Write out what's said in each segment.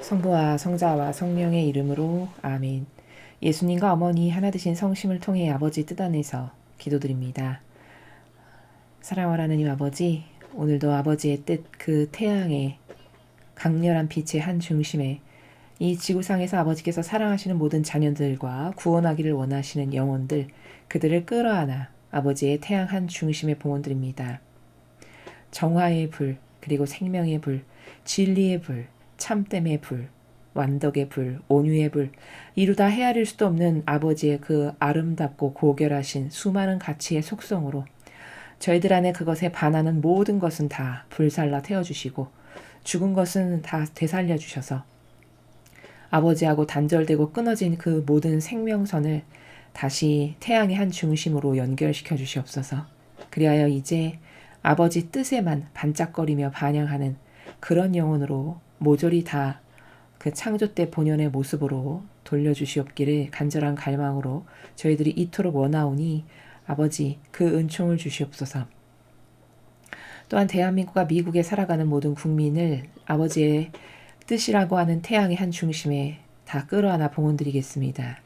성부와 성자와 성령의 이름으로 아멘. 예수님과 어머니 하나 되신 성심을 통해 아버지 뜻 안에서 기도드립니다. 사랑하는 하나님 아버지, 오늘도 아버지의 뜻 그 태양의 강렬한 빛의 한 중심에 이 지구상에서 아버지께서 사랑하시는 모든 자녀들과 구원하기를 원하시는 영혼들, 그들을 끌어안아 아버지의 태양 한 중심에 봉헌드립니다. 정화의 불, 그리고 생명의 불, 진리의 불, 참됨의 불, 완덕의 불, 온유의 불, 이루다 헤아릴 수도 없는 아버지의 그 아름답고 고결하신 수많은 가치의 속성으로 저희들 안에 그것에 반하는 모든 것은 다 불살라 태워주시고 죽은 것은 다 되살려 주셔서 아버지하고 단절되고 끊어진 그 모든 생명선을 다시 태양의 한 중심으로 연결시켜 주시옵소서. 그리하여 이제 아버지 뜻에만 반짝거리며 반영하는 그런 영혼으로 모조리 다 그 창조 때 본연의 모습으로 돌려주시옵기를 간절한 갈망으로 저희들이 이토록 원하오니 아버지 그 은총을 주시옵소서. 또한 대한민국과 미국에 살아가는 모든 국민을 아버지의 뜻이라고 하는 태양의 한 중심에 다 끌어안아 봉헌드리겠습니다.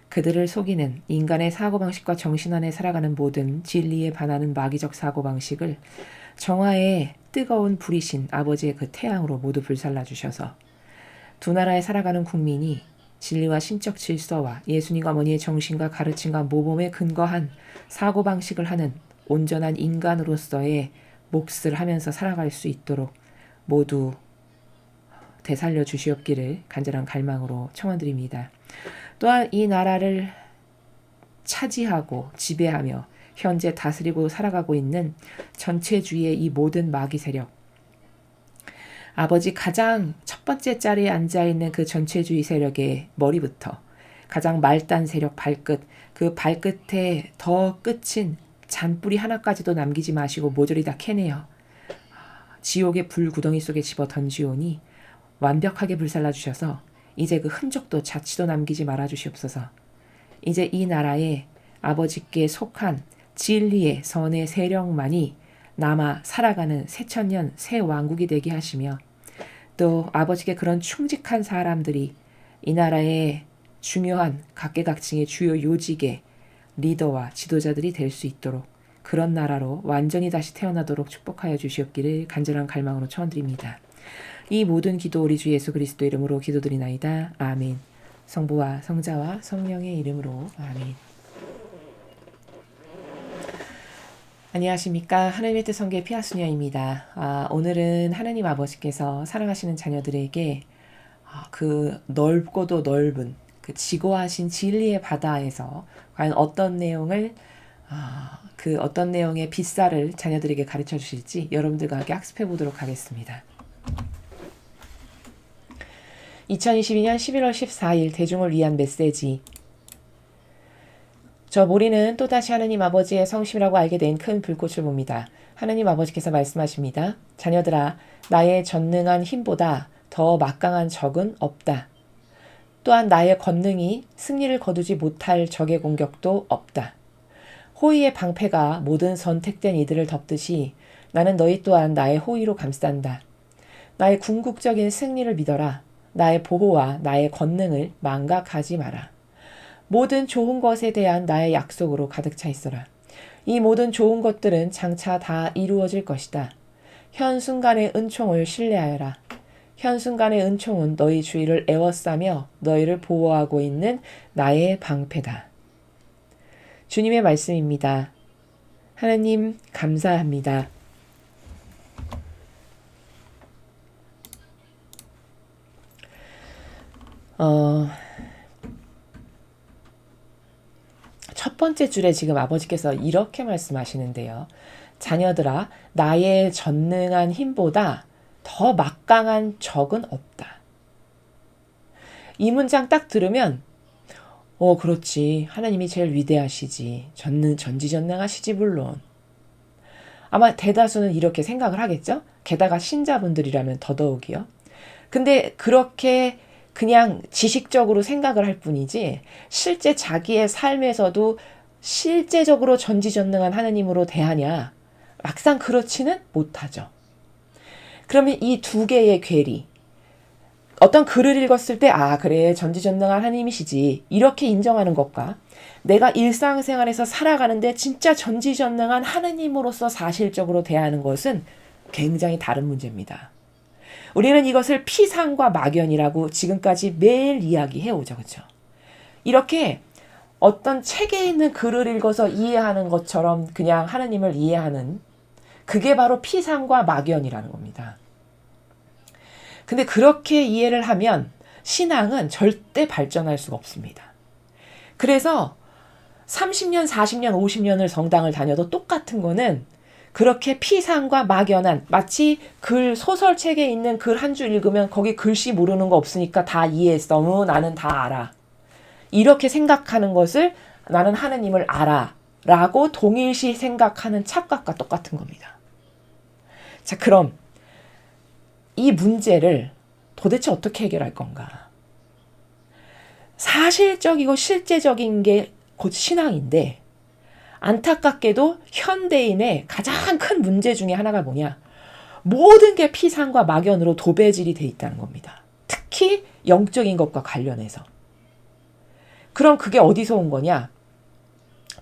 그들을 속이는 인간의 사고방식과 정신 안에 살아가는 모든 진리에 반하는 마귀적 사고방식을 정화의 뜨거운 불이신 아버지의 그 태양으로 모두 불살라 주셔서 두 나라에 살아가는 국민이 진리와 신적 질서와 예수님과 어머니의 정신과 가르침과 모범에 근거한 사고방식을 하는 온전한 인간으로서의 몫을 하면서 살아갈 수 있도록 모두 되살려 주시옵기를 간절한 갈망으로 청원드립니다. 또한 이 나라를 차지하고 지배하며 현재 다스리고 살아가고 있는 전체주의의 이 모든 마귀 세력, 아버지 가장 첫 번째 자리에 앉아있는 그 전체주의 세력의 머리부터 가장 말단 세력 발끝, 그 발끝에 더 끝인 잔뿌리 하나까지도 남기지 마시고 모조리 다 캐내어 지옥의 불구덩이 속에 집어 던지오니 완벽하게 불살라 주셔서 이제 그 흔적도 자취도 남기지 말아 주시옵소서. 이제 이 나라에 아버지께 속한 진리의 선의 세력만이 남아 살아가는 새천년 새 왕국이 되게 하시며 또 아버지께 그런 충직한 사람들이 이 나라의 중요한 각계각층의 주요 요직의 리더와 지도자들이 될 수 있도록 그런 나라로 완전히 다시 태어나도록 축복하여 주시옵기를 간절한 갈망으로 청원드립니다. 이 모든 기도 우리 주 예수 그리스도 이름으로 기도드리나이다. 아멘. 성부와 성자와 성령의 이름으로 아멘. 안녕하십니까. 하나님의 뜻 성교의 피아수녀입니다. 오늘은 하나님 아버지께서 사랑하시는 자녀들에게 그 넓고도 넓은 그 지고하신 진리의 바다에서 과연 어떤 내용을 그 어떤 내용의 빗살을 자녀들에게 가르쳐 주실지 여러분들과 함께 학습해 보도록 하겠습니다. 2022년 11월 14일 대중을 위한 메시지. 저 모리는 또다시 하나님 아버지의 성심이라고 알게 된 큰 불꽃을 봅니다. 하나님 아버지께서 말씀하십니다. 자녀들아, 나의 전능한 힘보다 더 막강한 적은 없다. 또한 나의 권능이 승리를 거두지 못할 적의 공격도 없다. 호의의 방패가 모든 선택된 이들을 덮듯이 나는 너희 또한 나의 호의로 감싼다. 나의 궁극적인 승리를 믿어라. 나의 보호와 나의 권능을 망각하지 마라. 모든 좋은 것에 대한 나의 약속으로 가득 차 있어라. 이 모든 좋은 것들은 장차 다 이루어질 것이다. 현 순간의 은총을 신뢰하여라. 현 순간의 은총은 너희 주위를 에워싸며 너희를 보호하고 있는 나의 방패다. 주님의 말씀입니다. 하나님 감사합니다. 첫 번째 줄에 지금 아버지께서 이렇게 말씀하시는데요. 자녀들아, 나의 전능한 힘보다 더 막강한 적은 없다. 이 문장 딱 들으면 그렇지. 하나님이 제일 위대하시지. 전지전능하시지 물론. 아마 대다수는 이렇게 생각을 하겠죠? 게다가 신자분들이라면 더더욱이요. 근데 그렇게 그냥 지식적으로 생각을 할 뿐이지 실제 자기의 삶에서도 실제적으로 전지전능한 하나님으로 대하냐? 막상 그렇지는 못하죠. 그러면 이 두 개의 괴리, 어떤 글을 읽었을 때 그래 전지전능한 하나님이시지 이렇게 인정하는 것과 내가 일상생활에서 살아가는데 진짜 전지전능한 하나님으로서 사실적으로 대하는 것은 굉장히 다른 문제입니다. 우리는 이것을 피상과 막연이라고 지금까지 매일 이야기해오죠. 그렇죠? 이렇게 어떤 책에 있는 글을 읽어서 이해하는 것처럼 그냥 하나님을 이해하는 그게 바로 피상과 막연이라는 겁니다. 근데 그렇게 이해를 하면 신앙은 절대 발전할 수가 없습니다. 그래서 30년, 40년, 50년을 성당을 다녀도 똑같은 거는 그렇게 피상과 막연한 마치 소설책에 있는 글 한 줄 읽으면 거기 글씨 모르는 거 없으니까 다 이해했어. 나는 다 알아. 이렇게 생각하는 것을 나는 하느님을 알아 라고 동일시 생각하는 착각과 똑같은 겁니다. 자, 그럼 이 문제를 도대체 어떻게 해결할 건가? 사실적이고 실제적인 게 곧 신앙인데 안타깝게도 현대인의 가장 큰 문제 중에 하나가 뭐냐? 모든 게 피상과 막연으로 도배질이 돼 있다는 겁니다. 특히 영적인 것과 관련해서. 그럼 그게 어디서 온 거냐?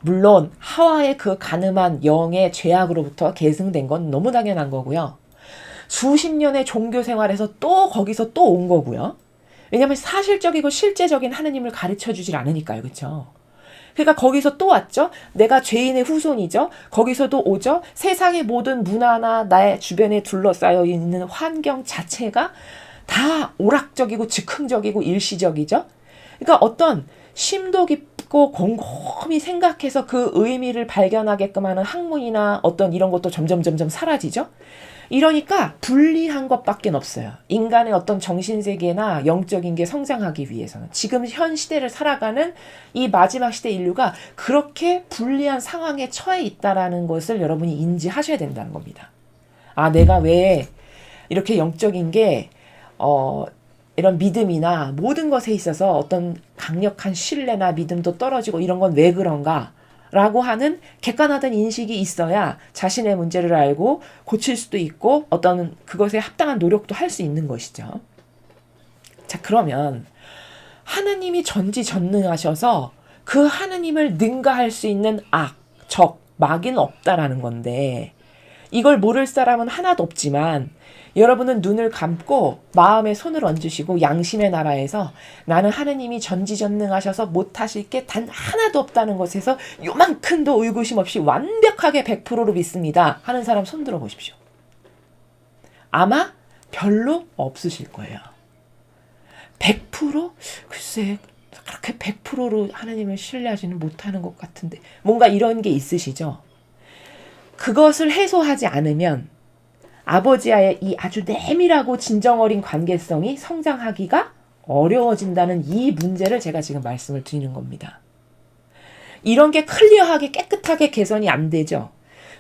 물론 하와의 그 간음한 영의 죄악으로부터 계승된 건 너무 당연한 거고요. 수십 년의 종교 생활에서 또 거기서 또 온 거고요. 왜냐하면 사실적이고 실제적인 하느님을 가르쳐 주질 않으니까요. 그렇죠? 그러니까 거기서 또 왔죠. 내가 죄인의 후손이죠. 거기서도 오죠. 세상의 모든 문화나 나의 주변에 둘러싸여 있는 환경 자체가 다 오락적이고 즉흥적이고 일시적이죠. 그러니까 어떤 심도 깊고 곰곰이 생각해서 그 의미를 발견하게끔 하는 학문이나 어떤 이런 것도 점점 사라지죠. 이러니까 불리한 것밖에 없어요. 인간의 어떤 정신세계나 영적인 게 성장하기 위해서는. 지금 현 시대를 살아가는 이 마지막 시대 인류가 그렇게 불리한 상황에 처해 있다는 것을 여러분이 인지하셔야 된다는 겁니다. 내가 왜 이렇게 영적인 게 이런 믿음이나 모든 것에 있어서 어떤 강력한 신뢰나 믿음도 떨어지고 이런 건 왜 그런가? 라고 하는 객관화된 인식이 있어야 자신의 문제를 알고 고칠 수도 있고 어떤 그것에 합당한 노력도 할 수 있는 것이죠. 자, 그러면 하느님이 전지전능하셔서 그 하느님을 능가할 수 있는 악, 적, 막인 없다라는 건데 이걸 모를 사람은 하나도 없지만 여러분은 눈을 감고 마음에 손을 얹으시고 양심의 나라에서 나는 하느님이 전지전능하셔서 못하실 게 단 하나도 없다는 것에서 요만큼도 의구심 없이 완벽하게 100%로 믿습니다 하는 사람 손 들어 보십시오. 아마 별로 없으실 거예요. 100%? 글쎄 그렇게 100%로 하느님을 신뢰하지는 못하는 것 같은데 뭔가 이런 게 있으시죠? 그것을 해소하지 않으면 아버지와의 이 아주 내밀하고 진정 어린 관계성이 성장하기가 어려워진다는 이 문제를 제가 지금 말씀을 드리는 겁니다. 이런 게 클리어하게 깨끗하게 개선이 안 되죠.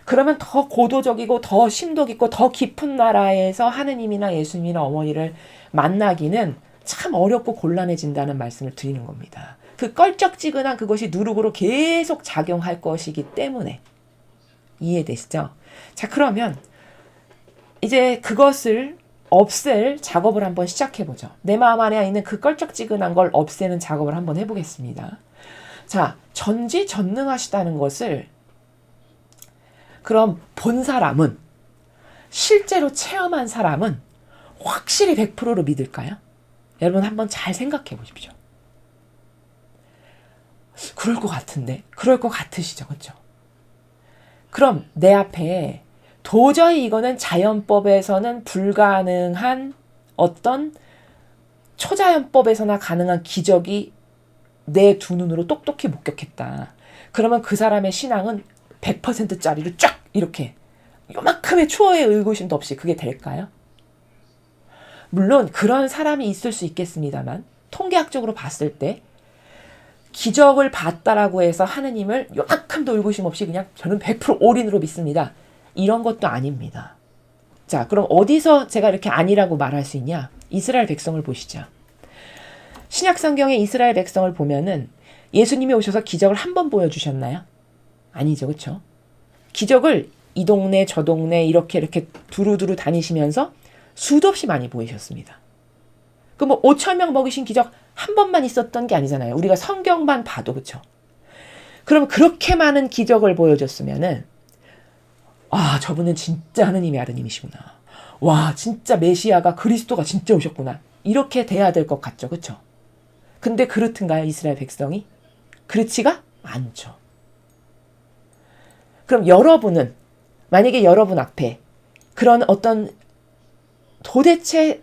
그러면 더 고도적이고 더 심도 깊고 더 깊은 나라에서 하느님이나 예수님이나 어머니를 만나기는 참 어렵고 곤란해진다는 말씀을 드리는 겁니다. 그 껄쩍지근한 그것이 누룩으로 계속 작용할 것이기 때문에. 이해되시죠? 자, 그러면 이제 그것을 없앨 작업을 한번 시작해보죠. 내 마음 안에 있는 그 껄쩍지근한 걸 없애는 작업을 한번 해보겠습니다. 자, 전지전능하시다는 것을 그럼 본 사람은 실제로 체험한 사람은 확실히 100%로 믿을까요? 여러분 한번 잘 생각해 보십시오. 그럴 것 같은데, 그럴 것 같으시죠, 그렇죠? 그럼 내 앞에 도저히 이거는 자연법에서는 불가능한 어떤 초자연법에서나 가능한 기적이 내 두 눈으로 똑똑히 목격했다. 그러면 그 사람의 신앙은 100%짜리로 쫙 이렇게 요만큼의 초어의 의구심도 없이 그게 될까요? 물론 그런 사람이 있을 수 있겠습니다만 통계학적으로 봤을 때 기적을 봤다라고 해서 하느님을 요만큼도 의구심 없이 그냥 저는 100% 올인으로 믿습니다. 이런 것도 아닙니다. 자, 그럼 어디서 제가 이렇게 아니라고 말할 수 있냐? 이스라엘 백성을 보시죠. 신약 성경의 이스라엘 백성을 보면은 예수님이 오셔서 기적을 한 번 보여주셨나요? 아니죠, 그렇죠? 기적을 이 동네 저 동네 이렇게 두루두루 다니시면서 수도 없이 많이 보이셨습니다. 그 뭐 5천 명 먹이신 기적 한 번만 있었던 게 아니잖아요. 우리가 성경만 봐도 그렇죠. 그럼 그렇게 많은 기적을 보여줬으면은 저분은 진짜 하느님의 아드님이시구나. 와, 진짜 메시아가 그리스도가 진짜 오셨구나. 이렇게 돼야 될 것 같죠. 그렇죠? 근데 그렇든가요, 이스라엘 백성이? 그렇지가 않죠. 그럼 여러분은 만약에 여러분 앞에 그런 어떤 도대체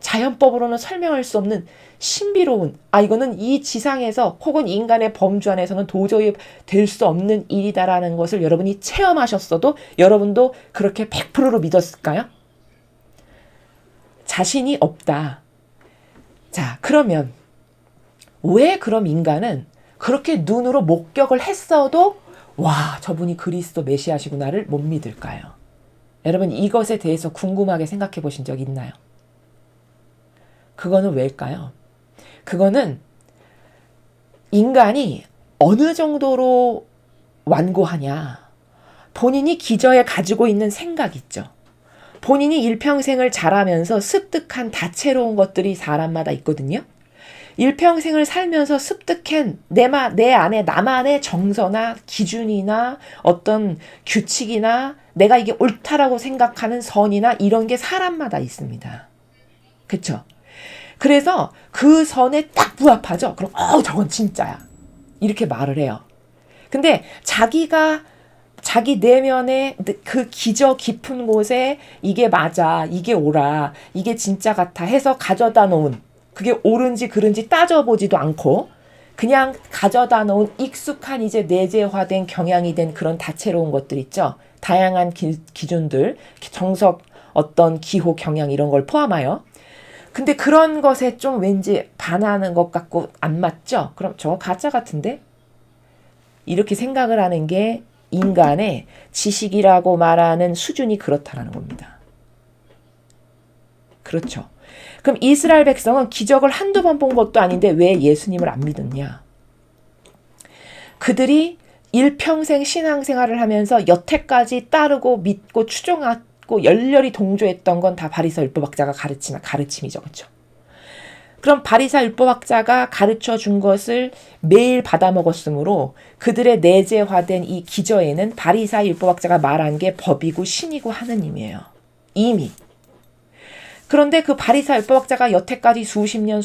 자연법으로는 설명할 수 없는 신비로운 이거는 이 지상에서 혹은 인간의 범주 안에서는 도저히 될 수 없는 일이다라는 것을 여러분이 체험하셨어도 여러분도 그렇게 100%로 믿었을까요? 자신이 없다. 자, 그러면 왜 그럼 인간은 그렇게 눈으로 목격을 했어도 저분이 그리스도 메시아시구나를 못 믿을까요? 여러분 이것에 대해서 궁금하게 생각해 보신 적 있나요? 그거는 왜일까요? 그거는 인간이 어느 정도로 완고하냐. 본인이 기저에 가지고 있는 생각 있죠. 본인이 일평생을 자라면서 습득한 다채로운 것들이 사람마다 있거든요. 일평생을 살면서 습득한 내 안에 나만의 정서나 기준이나 어떤 규칙이나 내가 이게 옳다라고 생각하는 선이나 이런 게 사람마다 있습니다. 그쵸? 그래서 그 선에 딱 부합하죠. 그럼 저건 진짜야. 이렇게 말을 해요. 근데 자기가 자기 내면의 그 기저 깊은 곳에 이게 맞아, 이게 옳아, 이게 진짜 같아 해서 가져다 놓은 그게 옳은지 그른지 따져보지도 않고 그냥 가져다 놓은 익숙한 이제 내재화된 경향이 된 그런 다채로운 것들 있죠. 다양한 기준들, 정석, 어떤 기호, 경향 이런 걸 포함하여. 근데 그런 것에 좀 왠지 반하는 것 같고 안 맞죠? 그럼 저거 가짜 같은데? 이렇게 생각을 하는 게 인간의 지식이라고 말하는 수준이 그렇다라는 겁니다. 그렇죠. 그럼 이스라엘 백성은 기적을 한두 번 본 것도 아닌데 왜 예수님을 안 믿었냐? 그들이 일평생 신앙생활을 하면서 여태까지 따르고 믿고 추종하고 열렬히 동조했던 건 다 바리새 율법학자가 가르침이죠. 그렇죠? 그럼 바리새 율법학자가 가르쳐 준 것을 매일 받아 먹었으므로 그들의 내재화된 이 기저에는 바리새 율법학자가 말한 게 법이고 신이고 하느님이에요. 이미. 그런데 그 바리새 율법학자가 여태까지 수십 년,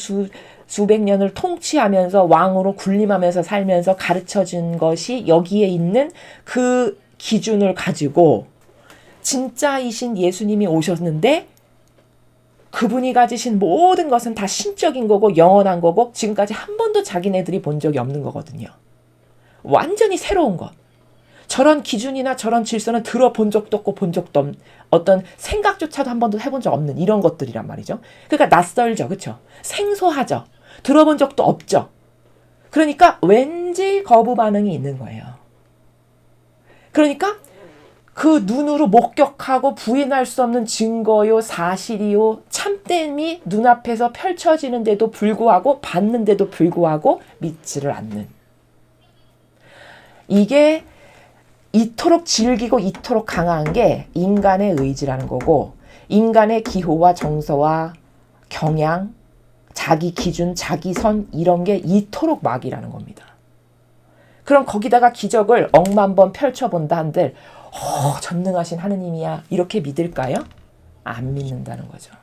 수백 년을 통치하면서 왕으로 군림하면서 살면서 가르쳐 준 것이 여기에 있는 그 기준을 가지고 진짜이신 예수님이 오셨는데 그분이 가지신 모든 것은 다 신적인 거고 영원한 거고 지금까지 한 번도 자기네들이 본 적이 없는 거거든요. 완전히 새로운 것. 저런 기준이나 저런 질서는 들어본 적도 없고 본 적도 없는 어떤 생각조차도 한 번도 해본 적 없는 이런 것들이란 말이죠. 그러니까 낯설죠. 그렇죠? 생소하죠. 들어본 적도 없죠. 그러니까 왠지 거부 반응이 있는 거예요. 그러니까 그 눈으로 목격하고 부인할 수 없는 증거요, 사실이요, 참됨이 눈앞에서 펼쳐지는데도 불구하고 받는데도 불구하고 믿지를 않는. 이게 이토록 질기고 이토록 강한 게 인간의 의지라는 거고 인간의 기호와 정서와 경향, 자기 기준, 자기 선 이런 게 이토록 막이라는 겁니다. 그럼 거기다가 기적을 억만 번 펼쳐본다 한들 전능하신 하느님이야 이렇게 믿을까요? 안 믿는다는 거죠.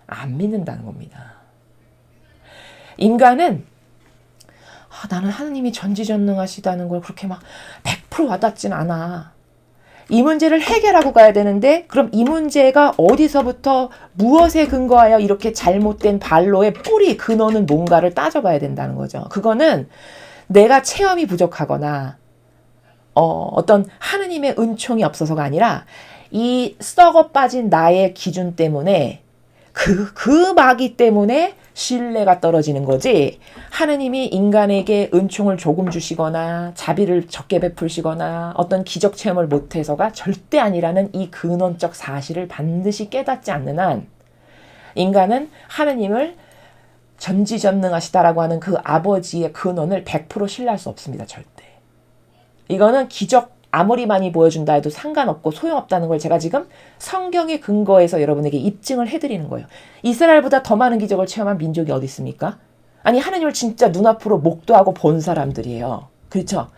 안 믿는다는 겁니다. 인간은 나는 하느님이 전지전능하시다는 걸 그렇게 막 100% 와닿진 않아. 이 문제를 해결하고 가야 되는데 그럼 이 문제가 어디서부터 무엇에 근거하여 이렇게 잘못된 반로의 뿌리 근원은 뭔가를 따져봐야 된다는 거죠. 그거는 내가 체험이 부족하거나 어떤 하느님의 은총이 없어서가 아니라 이 썩어 빠진 나의 기준 때문에 그 마귀 때문에 신뢰가 떨어지는 거지 하느님이 인간에게 은총을 조금 주시거나 자비를 적게 베푸시거나 어떤 기적 체험을 못해서가 절대 아니라는 이 근원적 사실을 반드시 깨닫지 않는 한 인간은 하느님을 전지전능하시다라고 하는 그 아버지의 근원을 100% 신뢰할 수 없습니다. 절대. 이거는 기적 아무리 많이 보여준다 해도 상관없고 소용없다는 걸 제가 지금 성경의 근거에서 여러분에게 입증을 해드리는 거예요. 이스라엘보다 더 많은 기적을 체험한 민족이 어디 있습니까? 아니 하나님을 진짜 눈앞으로 목도하고 본 사람들이에요. 그렇죠?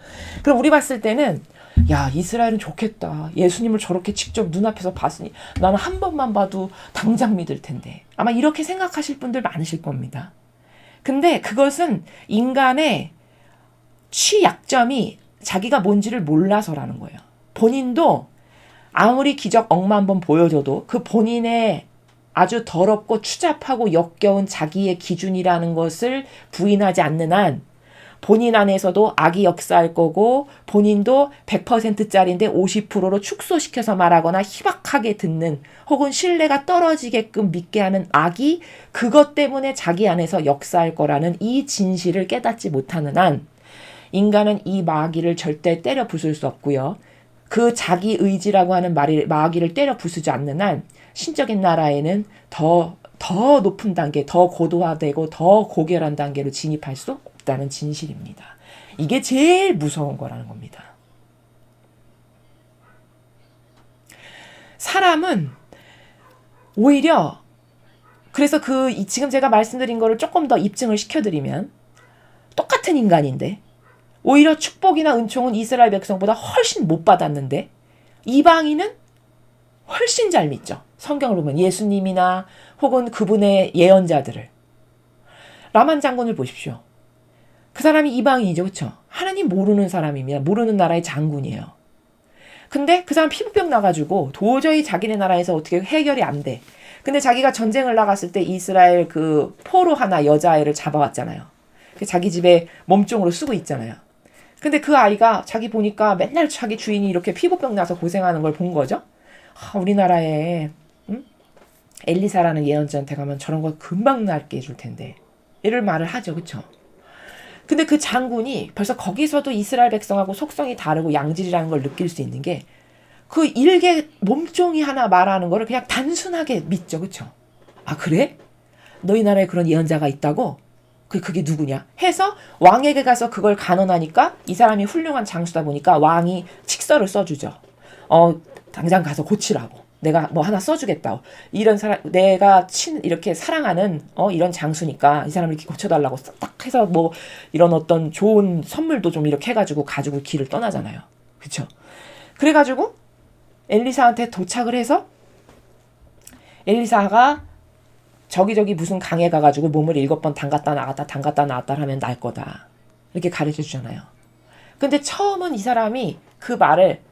그럼 우리 봤을 때는 야 이스라엘은 좋겠다. 예수님을 저렇게 직접 눈앞에서 봤으니 나는 한 번만 봐도 당장 믿을 텐데. 아마 이렇게 생각하실 분들 많으실 겁니다. 근데 그것은 인간의 취약점이 자기가 뭔지를 몰라서라는 거예요. 본인도 아무리 기적 억만 번 보여줘도 그 본인의 아주 더럽고 추잡하고 역겨운 자기의 기준이라는 것을 부인하지 않는 한 본인 안에서도 악이 역사할 거고 본인도 100%짜리인데 50%로 축소시켜서 말하거나 희박하게 듣는 혹은 신뢰가 떨어지게끔 믿게 하는 악이 그것 때문에 자기 안에서 역사할 거라는 이 진실을 깨닫지 못하는 한 인간은 이 마귀를 절대 때려 부술 수 없고요. 그 자기 의지라고 하는 마귀를 때려 부수지 않는 한 신적인 나라에는 더 높은 단계, 더 고도화되고 더 고결한 단계로 진입할 수 없다는 진실입니다. 이게 제일 무서운 거라는 겁니다. 사람은 오히려 그래서 지금 제가 말씀드린 거를 조금 더 입증을 시켜드리면 똑같은 인간인데 오히려 축복이나 은총은 이스라엘 백성보다 훨씬 못 받았는데 이방인은 훨씬 잘 믿죠. 성경을 보면 예수님이나 혹은 그분의 예언자들을. 라만 장군을 보십시오. 그 사람이 이방인이죠. 그렇죠? 하나님 모르는 사람입니다. 모르는 나라의 장군이에요. 근데 그 사람 피부병 나가지고 도저히 자기네 나라에서 어떻게 해결이 안 돼. 근데 자기가 전쟁을 나갔을 때 이스라엘 그 포로 하나 여자아이를 잡아왔잖아요. 자기 집에 몸종으로 쓰고 있잖아요. 근데 그 아이가 자기 보니까 맨날 자기 주인이 이렇게 피부병 나서 고생하는 걸 본 거죠. 우리나라에 엘리사라는 예언자한테 가면 저런 거 금방 낫게 해줄 텐데 이런 말을 하죠. 그렇죠? 근데 그 장군이 벌써 거기서도 이스라엘 백성하고 속성이 다르고 양질이라는 걸 느낄 수 있는 게 그 일개 몸종이 하나 말하는 거를 그냥 단순하게 믿죠. 그렇죠? 아 그래? 너희 나라에 그런 예언자가 있다고? 그게 누구냐? 해서 왕에게 가서 그걸 간언하니까 이 사람이 훌륭한 장수다 보니까 왕이 칙서를 써주죠. 당장 가서 고치라고. 내가 뭐 하나 써주겠다고. 이런 사람, 내가 이렇게 사랑하는, 이런 장수니까 이 사람을 이렇게 고쳐달라고 딱 해서 뭐 이런 어떤 좋은 선물도 좀 이렇게 해가지고 가지고 길을 떠나잖아요. 그쵸? 그래가지고 엘리사한테 도착을 해서 엘리사가 저기저기 무슨 강에 가가지고 몸을 7번 담갔다 나갔다 하면 날 거다. 이렇게 가르쳐 주잖아요. 근데 처음은 이 사람이 그 말을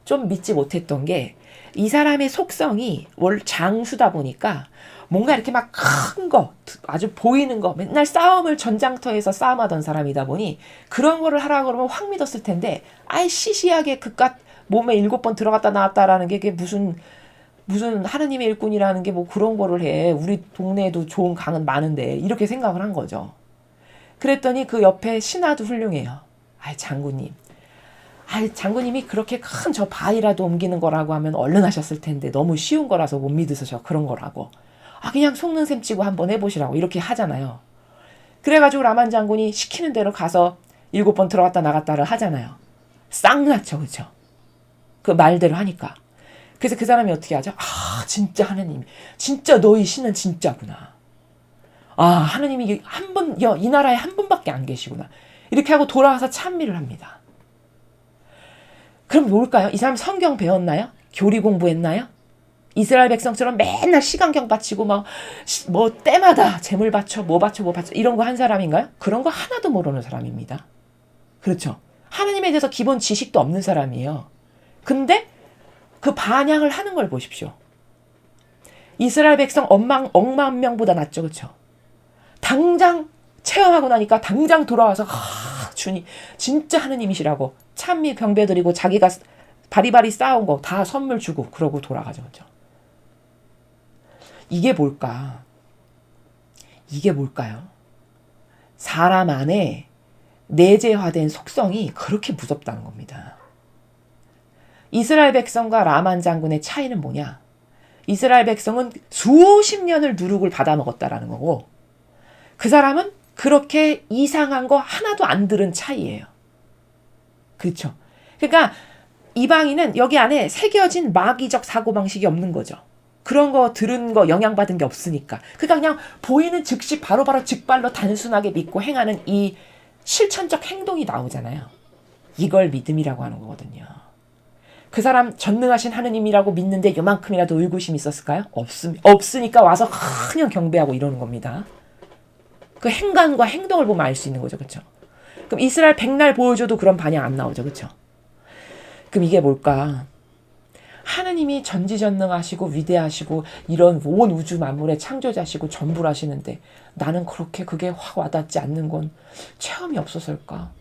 좀 믿지 못했던 게 이 사람의 속성이 월 장수다 보니까 뭔가 이렇게 막 큰 거, 아주 보이는 거, 맨날 싸움을 전장터에서 싸움하던 사람이다 보니 그런 거를 하라고 그러면 확 믿었을 텐데 아예 시시하게 그깟 몸에 7번 들어갔다 나왔다라는 게 무슨 하느님의 일꾼이라는 게 뭐 그런 거를 해. 우리 동네에도 좋은 강은 많은데 이렇게 생각을 한 거죠. 그랬더니 그 옆에 신하도 훌륭해요. 장군님이 그렇게 큰 저 바위라도 옮기는 거라고 하면 얼른 하셨을 텐데 너무 쉬운 거라서 못 믿으셔서 그런 거라고. 그냥 속는 셈 치고 한번 해보시라고 이렇게 하잖아요. 그래가지고 라만 장군이 시키는 대로 가서 7번 들어갔다 나갔다를 하잖아요. 쌍났죠. 그쵸? 그 말대로 하니까. 그래서 그 사람이 어떻게 하죠? 진짜 하느님, 진짜 너희 신은 진짜구나. 하느님이 이 나라에 한 분밖에 안 계시구나. 이렇게 하고 돌아와서 찬미를 합니다. 그럼 뭘까요? 이 사람 성경 배웠나요? 교리 공부했나요? 이스라엘 백성처럼 맨날 시간경 바치고 뭐 때마다 재물 바쳐, 뭐 바쳐 이런 거 한 사람인가요? 그런 거 하나도 모르는 사람입니다. 그렇죠? 하느님에 대해서 기본 지식도 없는 사람이에요. 근데 그 반향을 하는 걸 보십시오. 이스라엘 백성 억만 명보다 낫죠. 그렇죠? 당장 체험하고 나니까 당장 돌아와서 주님 진짜 하느님이시라고 찬미 경배드리고 자기가 바리바리 쌓은 거 다 선물 주고 그러고 돌아가죠. 그렇죠? 이게 뭘까요? 사람 안에 내재화된 속성이 그렇게 무섭다는 겁니다. 이스라엘 백성과 라만 장군의 차이는 뭐냐? 이스라엘 백성은 수십 년을 누룩을 받아먹었다라는 거고 그 사람은 그렇게 이상한 거 하나도 안 들은 차이예요. 그렇죠? 그러니까 이방인은 여기 안에 새겨진 마귀적 사고방식이 없는 거죠. 그런 거 들은 거 영향받은 게 없으니까. 그러니까 그냥 보이는 즉시 바로바로 직발로 단순하게 믿고 행하는 이 실천적 행동이 나오잖아요. 이걸 믿음이라고 하는 거거든요. 그 사람 전능하신 하느님이라고 믿는데 요만큼이라도 의구심이 있었을까요? 없으니까 와서 그냥 경배하고 이러는 겁니다. 그 행간과 행동을 보면 알 수 있는 거죠. 그렇죠? 그럼 이스라엘 백날 보여줘도 그런 반영 안 나오죠. 그렇죠? 그럼 이게 뭘까? 하느님이 전지전능하시고 위대하시고 이런 온 우주 만물의 창조자시고 전부라시는데 나는 그렇게 그게 확 와닿지 않는 건 체험이 없어서일까?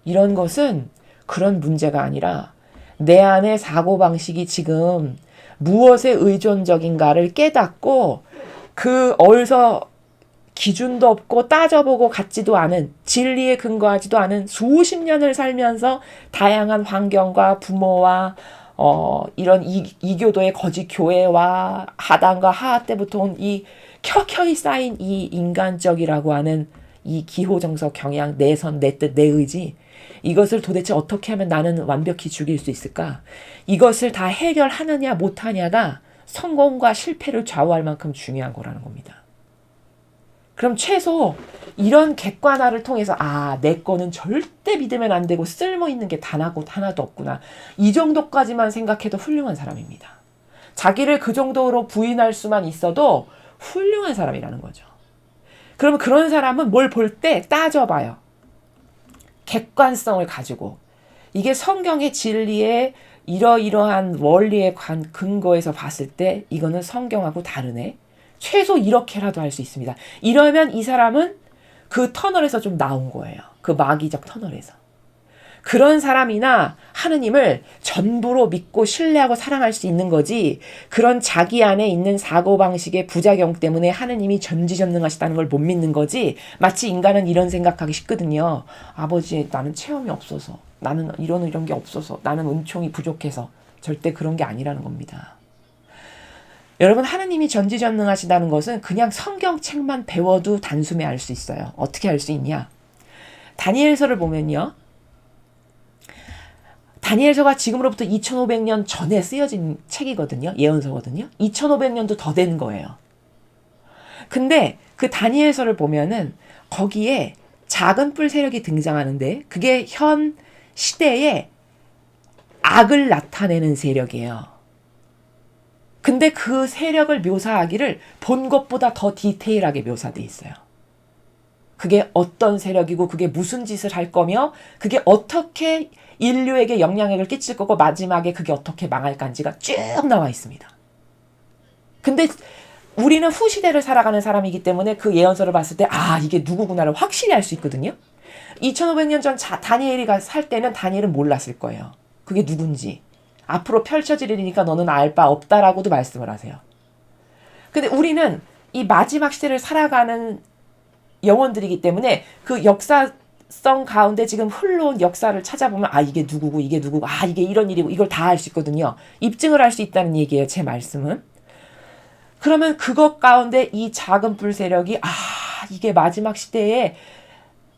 이런 것은 그런 문제가 아니라 내 안의 사고방식이 지금 무엇에 의존적인가를 깨닫고 그 어디서 기준도 없고 따져보고 같지도 않은 진리에 근거하지도 않은 수십 년을 살면서 다양한 환경과 부모와 이런 이교도의 거짓 교회와 하단과 하하 때부터 온 이 켜켜이 쌓인 이 인간적이라고 하는 이 기호정석 경향, 내 선, 내 뜻, 내 의지, 이것을 도대체 어떻게 하면 나는 완벽히 죽일 수 있을까? 이것을 다 해결하느냐 못하냐가 성공과 실패를 좌우할 만큼 중요한 거라는 겁니다. 그럼 최소 이런 객관화를 통해서 내 거는 절대 믿으면 안 되고 쓸모있는 게 하나도 없구나. 이 정도까지만 생각해도 훌륭한 사람입니다. 자기를 그 정도로 부인할 수만 있어도 훌륭한 사람이라는 거죠. 그러면 그런 사람은 뭘 볼 때 따져봐요. 객관성을 가지고 이게 성경의 진리에 이러이러한 원리에 근거해서 봤을 때 이거는 성경하고 다르네. 최소 이렇게라도 할 수 있습니다. 이러면 이 사람은 그 터널에서 좀 나온 거예요. 그 마귀적 터널에서. 그런 사람이나 하느님을 전부로 믿고 신뢰하고 사랑할 수 있는 거지, 그런 자기 안에 있는 사고방식의 부작용 때문에 하느님이 전지전능하시다는 걸 못 믿는 거지. 마치 인간은 이런 생각하기 쉽거든요. 아버지, 나는 체험이 없어서, 나는 이런 게 없어서, 나는 은총이 부족해서. 절대 그런 게 아니라는 겁니다. 여러분, 하느님이 전지전능하시다는 것은 그냥 성경책만 배워도 단숨에 알 수 있어요. 어떻게 알 수 있냐? 다니엘서를 보면요. 다니엘서가 지금으로부터 2500년 전에 쓰여진 책이거든요. 예언서거든요. 2500년도 더 된 거예요. 근데 그 다니엘서를 보면은 거기에 작은 뿔 세력이 등장하는데 그게 현 시대에 악을 나타내는 세력이에요. 근데 그 세력을 묘사하기를 본 것보다 더 디테일하게 묘사되어 있어요. 그게 어떤 세력이고 그게 무슨 짓을 할 거며 그게 어떻게 인류에게 영향력을 끼칠 거고 마지막에 그게 어떻게 망할 건지가 쭉 나와 있습니다. 근데 우리는 후시대를 살아가는 사람이기 때문에 그 예언서를 봤을 때 이게 누구구나를 확실히 알 수 있거든요. 2500년 전 다니엘이 살 때는 다니엘은 몰랐을 거예요. 그게 누군지. 앞으로 펼쳐질 일이니까 너는 알 바 없다라고도 말씀을 하세요. 근데 우리는 이 마지막 시대를 살아가는 영혼들이기 때문에 그 역사성 가운데 지금 흘러온 역사를 찾아보면 이게 누구고 이게 누구고 이게 이런 일이고 이걸 다 알 수 있거든요. 입증을 할 수 있다는 얘기예요. 제 말씀은. 그러면 그것 가운데 이 작은 뿔 세력이 이게 마지막 시대에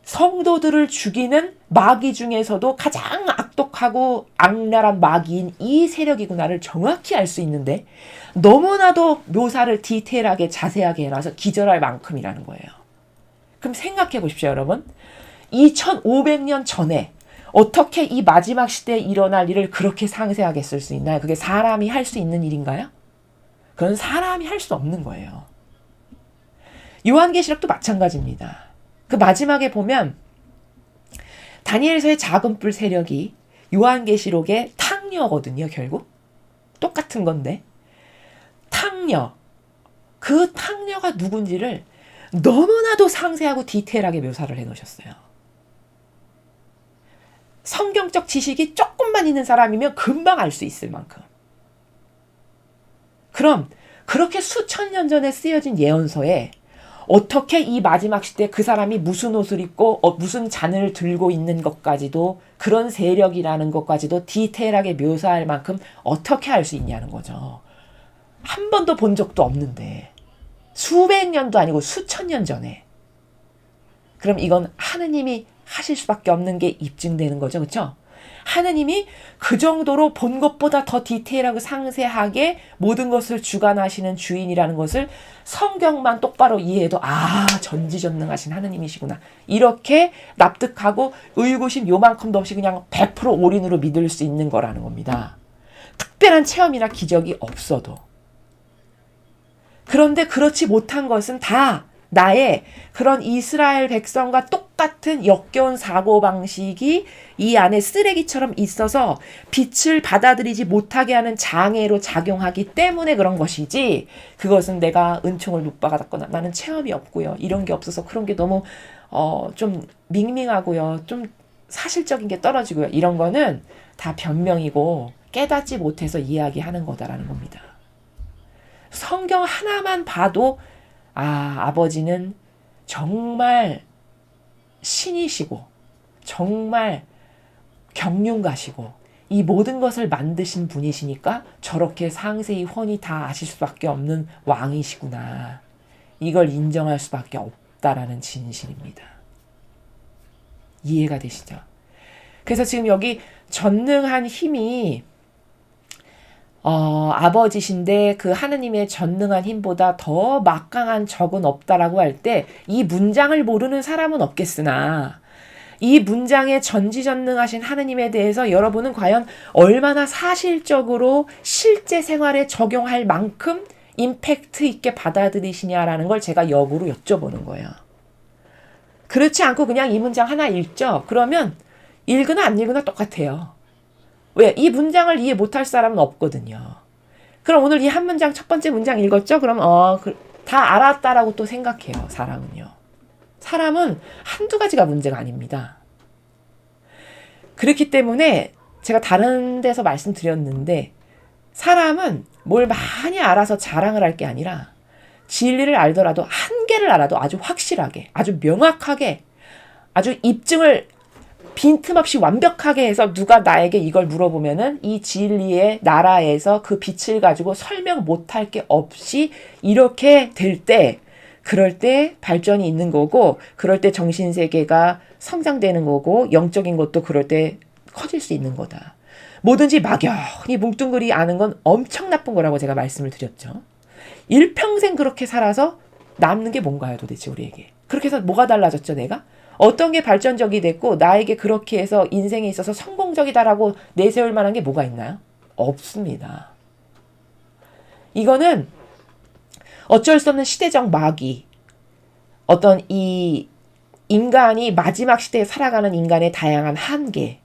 성도들을 죽이는 마귀 중에서도 가장 악독하고 악랄한 마귀인 이 세력이구나를 정확히 알 수 있는데 너무나도 묘사를 디테일하게 자세하게 해놔서 기절할 만큼이라는 거예요. 그럼 생각해 보십시오, 여러분. 2500년 전에 어떻게 이 마지막 시대에 일어날 일을 그렇게 상세하게 쓸 수 있나요? 그게 사람이 할 수 있는 일인가요? 그건 사람이 할 수 없는 거예요. 요한계시록도 마찬가지입니다. 그 마지막에 보면 다니엘서의 작은 뿔 세력이 요한계시록의 탕녀거든요. 결국 똑같은 건데 탕녀, 그 탕녀가 누군지를 너무나도 상세하고 디테일하게 묘사를 해놓으셨어요. 성경적 지식이 조금만 있는 사람이면 금방 알 수 있을 만큼. 그럼 그렇게 수천 년 전에 쓰여진 예언서에 어떻게 이 마지막 시대 그 사람이 무슨 옷을 입고 무슨 잔을 들고 있는 것까지도, 그런 세력이라는 것까지도 디테일하게 묘사할 만큼 어떻게 알 수 있냐는 거죠. 한 번도 본 적도 없는데 수백 년도 아니고 수천 년 전에. 그럼 이건 하느님이 하실 수밖에 없는 게 입증되는 거죠. 그렇죠? 하느님이 그 정도로 본 것보다 더 디테일하고 상세하게 모든 것을 주관하시는 주인이라는 것을 성경만 똑바로 이해해도 전지전능하신 하느님이시구나. 이렇게 납득하고 의구심 요만큼도 없이 그냥 100% 올인으로 믿을 수 있는 거라는 겁니다. 특별한 체험이나 기적이 없어도. 그런데 그렇지 못한 것은 다 나의 그런 이스라엘 백성과 똑같은 역겨운 사고방식이 이 안에 쓰레기처럼 있어서 빛을 받아들이지 못하게 하는 장애로 작용하기 때문에 그런 것이지, 그것은 내가 은총을 못 받았거나 나는 체험이 없고요, 이런 게 없어서 그런 게 너무 좀 밍밍하고요, 좀 사실적인 게 떨어지고요, 이런 거는 다 변명이고 깨닫지 못해서 이야기하는 거다라는 겁니다. 성경 하나만 봐도 아버지는 정말 신이시고 정말 경륜가시고 이 모든 것을 만드신 분이시니까 저렇게 상세히 훤히 다 아실 수밖에 없는 왕이시구나. 이걸 인정할 수밖에 없다라는 진실입니다. 이해가 되시죠? 그래서 지금 여기 전능한 힘이 아버지신데 그 하느님의 전능한 힘보다 더 막강한 적은 없다라고 할 때 이 문장을 모르는 사람은 없겠으나 이 문장에 전지전능하신 하느님에 대해서 여러분은 과연 얼마나 사실적으로 실제 생활에 적용할 만큼 임팩트 있게 받아들이시냐라는 걸 제가 역으로 여쭤보는 거예요. 그렇지 않고 그냥 이 문장 하나 읽죠? 그러면 읽으나 안 읽으나 똑같아요. 왜? 이 문장을 이해 못할 사람은 없거든요. 그럼 오늘 이 한 문장, 첫 번째 문장 읽었죠? 그럼 다 알았다라고 또 생각해요, 사람은요. 사람은 한두 가지가 문제가 아닙니다. 그렇기 때문에 제가 다른 데서 말씀드렸는데, 사람은 뭘 많이 알아서 자랑을 할 게 아니라 진리를 알더라도 한계를 알아도 아주 확실하게, 아주 명확하게, 아주 입증을 빈틈없이 완벽하게 해서 누가 나에게 이걸 물어보면은 이 진리의 나라에서 그 빛을 가지고 설명 못할 게 없이 이렇게 될 때, 그럴 때 발전이 있는 거고, 그럴 때 정신세계가 성장되는 거고, 영적인 것도 그럴 때 커질 수 있는 거다. 뭐든지 막연히 뭉뚱그리 아는 건 엄청 나쁜 거라고 제가 말씀을 드렸죠. 일평생 그렇게 살아서 남는 게 뭔가요, 도대체 우리에게? 그렇게 해서 뭐가 달라졌죠, 내가? 어떤 게 발전적이 됐고 나에게 그렇게 해서 인생에 있어서 성공적이다라고 내세울 만한 게 뭐가 있나요? 없습니다. 이거는 어쩔 수 없는 시대적 마귀, 어떤 이 인간이 마지막 시대에 살아가는 인간의 다양한 한계,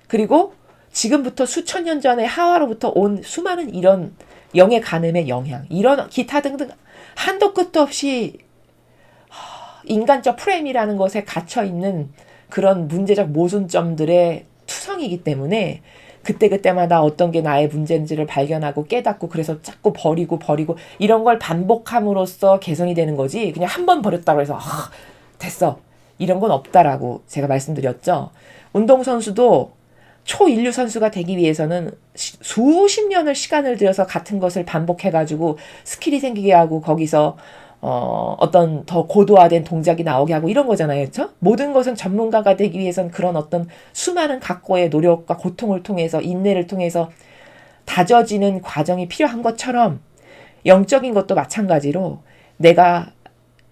그리고 지금부터 수천 년 전에 하와로부터 온 수많은 이런 영의 간음의 영향, 이런 기타 등등 한도 끝도 없이 인간적 프레임이라는 것에 갇혀있는 그런 문제적 모순점들의 투성이기 때문에 그때그때마다 어떤 게 나의 문제인지를 발견하고 깨닫고 그래서 자꾸 버리고 이런 걸 반복함으로써 개선이 되는 거지, 그냥 한 번 버렸다고 해서 됐어, 이런 건 없다라고 제가 말씀드렸죠. 운동선수도 초인류 선수가 되기 위해서는 수십 년을 시간을 들여서 같은 것을 반복해가지고 스킬이 생기게 하고 거기서 어떤 더 고도화된 동작이 나오게 하고 이런 거잖아요. 그렇죠? 모든 것은 전문가가 되기 위해서는 그런 어떤 수많은 각고의 노력과 고통을 통해서, 인내를 통해서 다져지는 과정이 필요한 것처럼 영적인 것도 마찬가지로 내가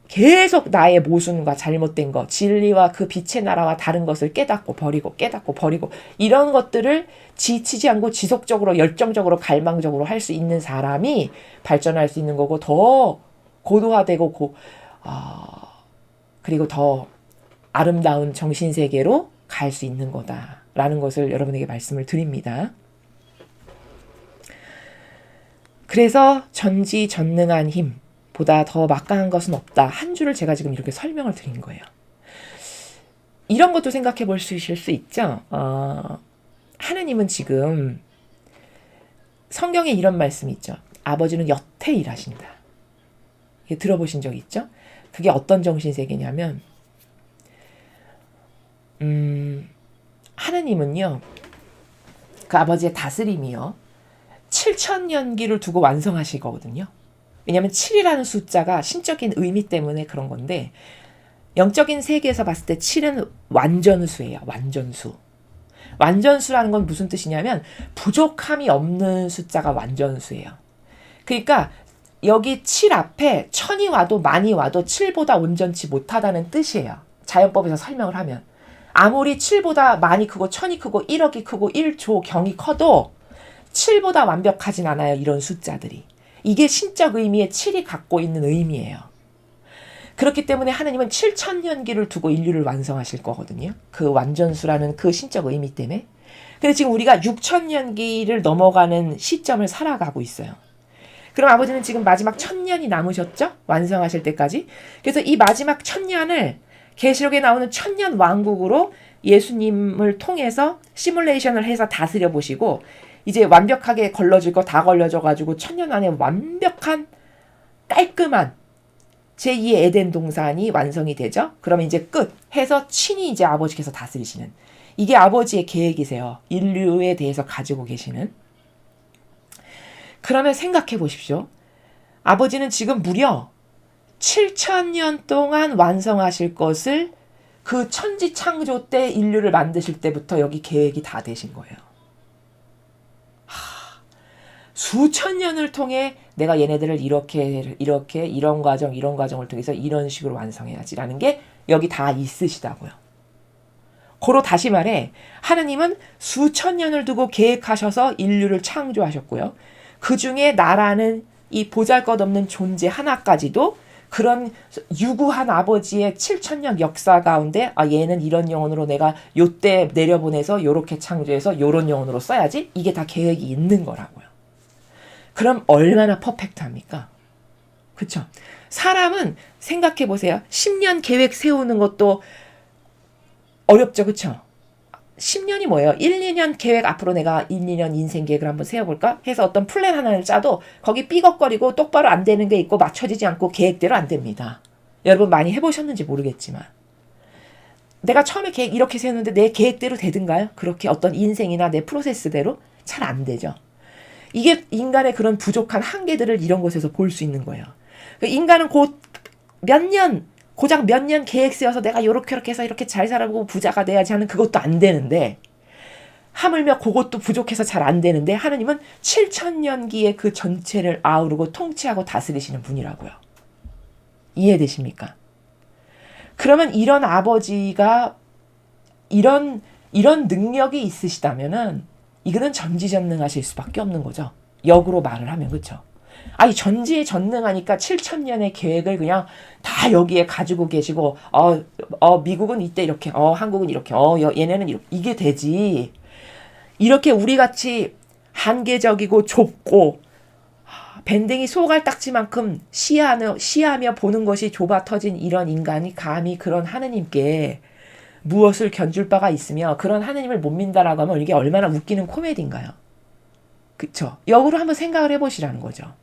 계속 나의 모순과 잘못된 것, 진리와 그 빛의 나라와 다른 것을 깨닫고 버리고 이런 것들을 지치지 않고 지속적으로 열정적으로 갈망적으로 할 수 있는 사람이 발전할 수 있는 거고, 더 고도화되고 그리고 더 아름다운 정신세계로 갈 수 있는 거다라는 것을 여러분에게 말씀을 드립니다. 그래서 전지전능한 힘보다 더 막강한 것은 없다. 한 줄을 제가 지금 이렇게 설명을 드린 거예요. 이런 것도 생각해 볼 수 있을 수 있죠. 하느님은 지금 성경에 이런 말씀이 있죠. 아버지는 여태 일하신다. 들어보신 적 있죠? 그게 어떤 정신세계냐면 하느님은요, 그 아버지의 다스림이요 7,000년기를 두고 완성하실 거거든요. 왜냐하면 7이라는 숫자가 신적인 의미 때문에 그런 건데, 영적인 세계에서 봤을 때 7은 완전수예요. 완전수. 완전수라는 건 무슨 뜻이냐면 부족함이 없는 숫자가 완전수예요. 그러니까 여기 7 앞에 1000이 와도 많이 와도 7보다 온전치 못하다는 뜻이에요. 자연법에서 설명을 하면. 아무리 7보다 많이 크고 1000이 크고 1억이 크고 1조 경이 커도 7보다 완벽하진 않아요. 이런 숫자들이. 이게 신적 의미의 7이 갖고 있는 의미예요. 그렇기 때문에 하나님은 7000년기를 두고 인류를 완성하실 거거든요. 그 완전수라는 그 신적 의미 때문에. 근데 지금 우리가 6000년기를 넘어가는 시점을 살아가고 있어요. 그럼 아버지는 지금 마지막 1000년이 남으셨죠? 완성하실 때까지. 그래서 이 마지막 1000년을 계시록에 나오는 1000년 왕국으로 예수님을 통해서 시뮬레이션을 해서 다스려 보시고 이제 완벽하게 걸러질 거 다 걸려져 가지고 1000년 안에 완벽한 깔끔한 제2의 에덴 동산이 완성이 되죠. 그러면 이제 끝 해서 친히 이제 아버지께서 다스리시는 이게 아버지의 계획이세요. 인류에 대해서 가지고 계시는. 그러면 생각해 보십시오. 아버지는 지금 무려 7000년 동안 완성하실 것을 그 천지 창조 때 인류를 만드실 때부터 여기 계획이 다 되신 거예요. 수천 년을 통해 내가 얘네들을 이렇게 이런 과정을 통해서 이런 식으로 완성해야지라는 게 여기 다 있으시다고요. 고로 다시 말해 하나님은 수천 년을 두고 계획하셔서 인류를 창조하셨고요. 그 중에 나라는 이 보잘것없는 존재 하나까지도 그런 유구한 아버지의 7000년 역사 가운데 얘는 이런 영혼으로 내가 요때 내려보내서 요렇게 창조해서 요런 영혼으로 써야지 이게 다 계획이 있는 거라고요. 그럼 얼마나 퍼펙트합니까? 그쵸? 사람은 생각해 보세요. 10년 계획 세우는 것도 어렵죠. 그쵸? 10년이 뭐예요? 1, 2년 계획 앞으로 내가 1, 2년 인생 계획을 한번 세워볼까? 해서 어떤 플랜 하나를 짜도 거기 삐걱거리고 똑바로 안 되는 게 있고 맞춰지지 않고 계획대로 안 됩니다. 여러분 많이 해보셨는지 모르겠지만 내가 처음에 계획 이렇게 세웠는데 내 계획대로 되든가요? 그렇게 어떤 인생이나 내 프로세스대로 잘 안 되죠. 이게 인간의 그런 부족한 한계들을 이런 곳에서 볼 수 있는 거예요. 인간은 고작 몇 년 계획 세워서 내가 요렇게 해서 이렇게 잘 살아보고 부자가 돼야지 하는 그것도 안 되는데 하물며 그것도 부족해서 잘 안 되는데 하나님은 7000년기의 그 전체를 아우르고 통치하고 다스리시는 분이라고요. 이해되십니까? 그러면 이런 아버지가 이런 능력이 있으시다면은 이거는 전지전능하실 수밖에 없는 거죠. 역으로 말을 하면 그렇죠. 아니 전지전능하니까 7000년의 계획을 그냥 다 여기에 가지고 계시고 미국은 이때 이렇게 한국은 이렇게 얘네는 이렇게 이게 되지. 이렇게 우리같이 한계적이고 좁고 밴댕이 소갈딱지만큼 시야하며 보는 것이 좁아 터진 이런 인간이 감히 그런 하느님께 무엇을 견줄 바가 있으며 그런 하느님을 못 믿다라고 하면 이게 얼마나 웃기는 코미디인가요? 그쵸? 역으로 한번 생각을 해보시라는 거죠.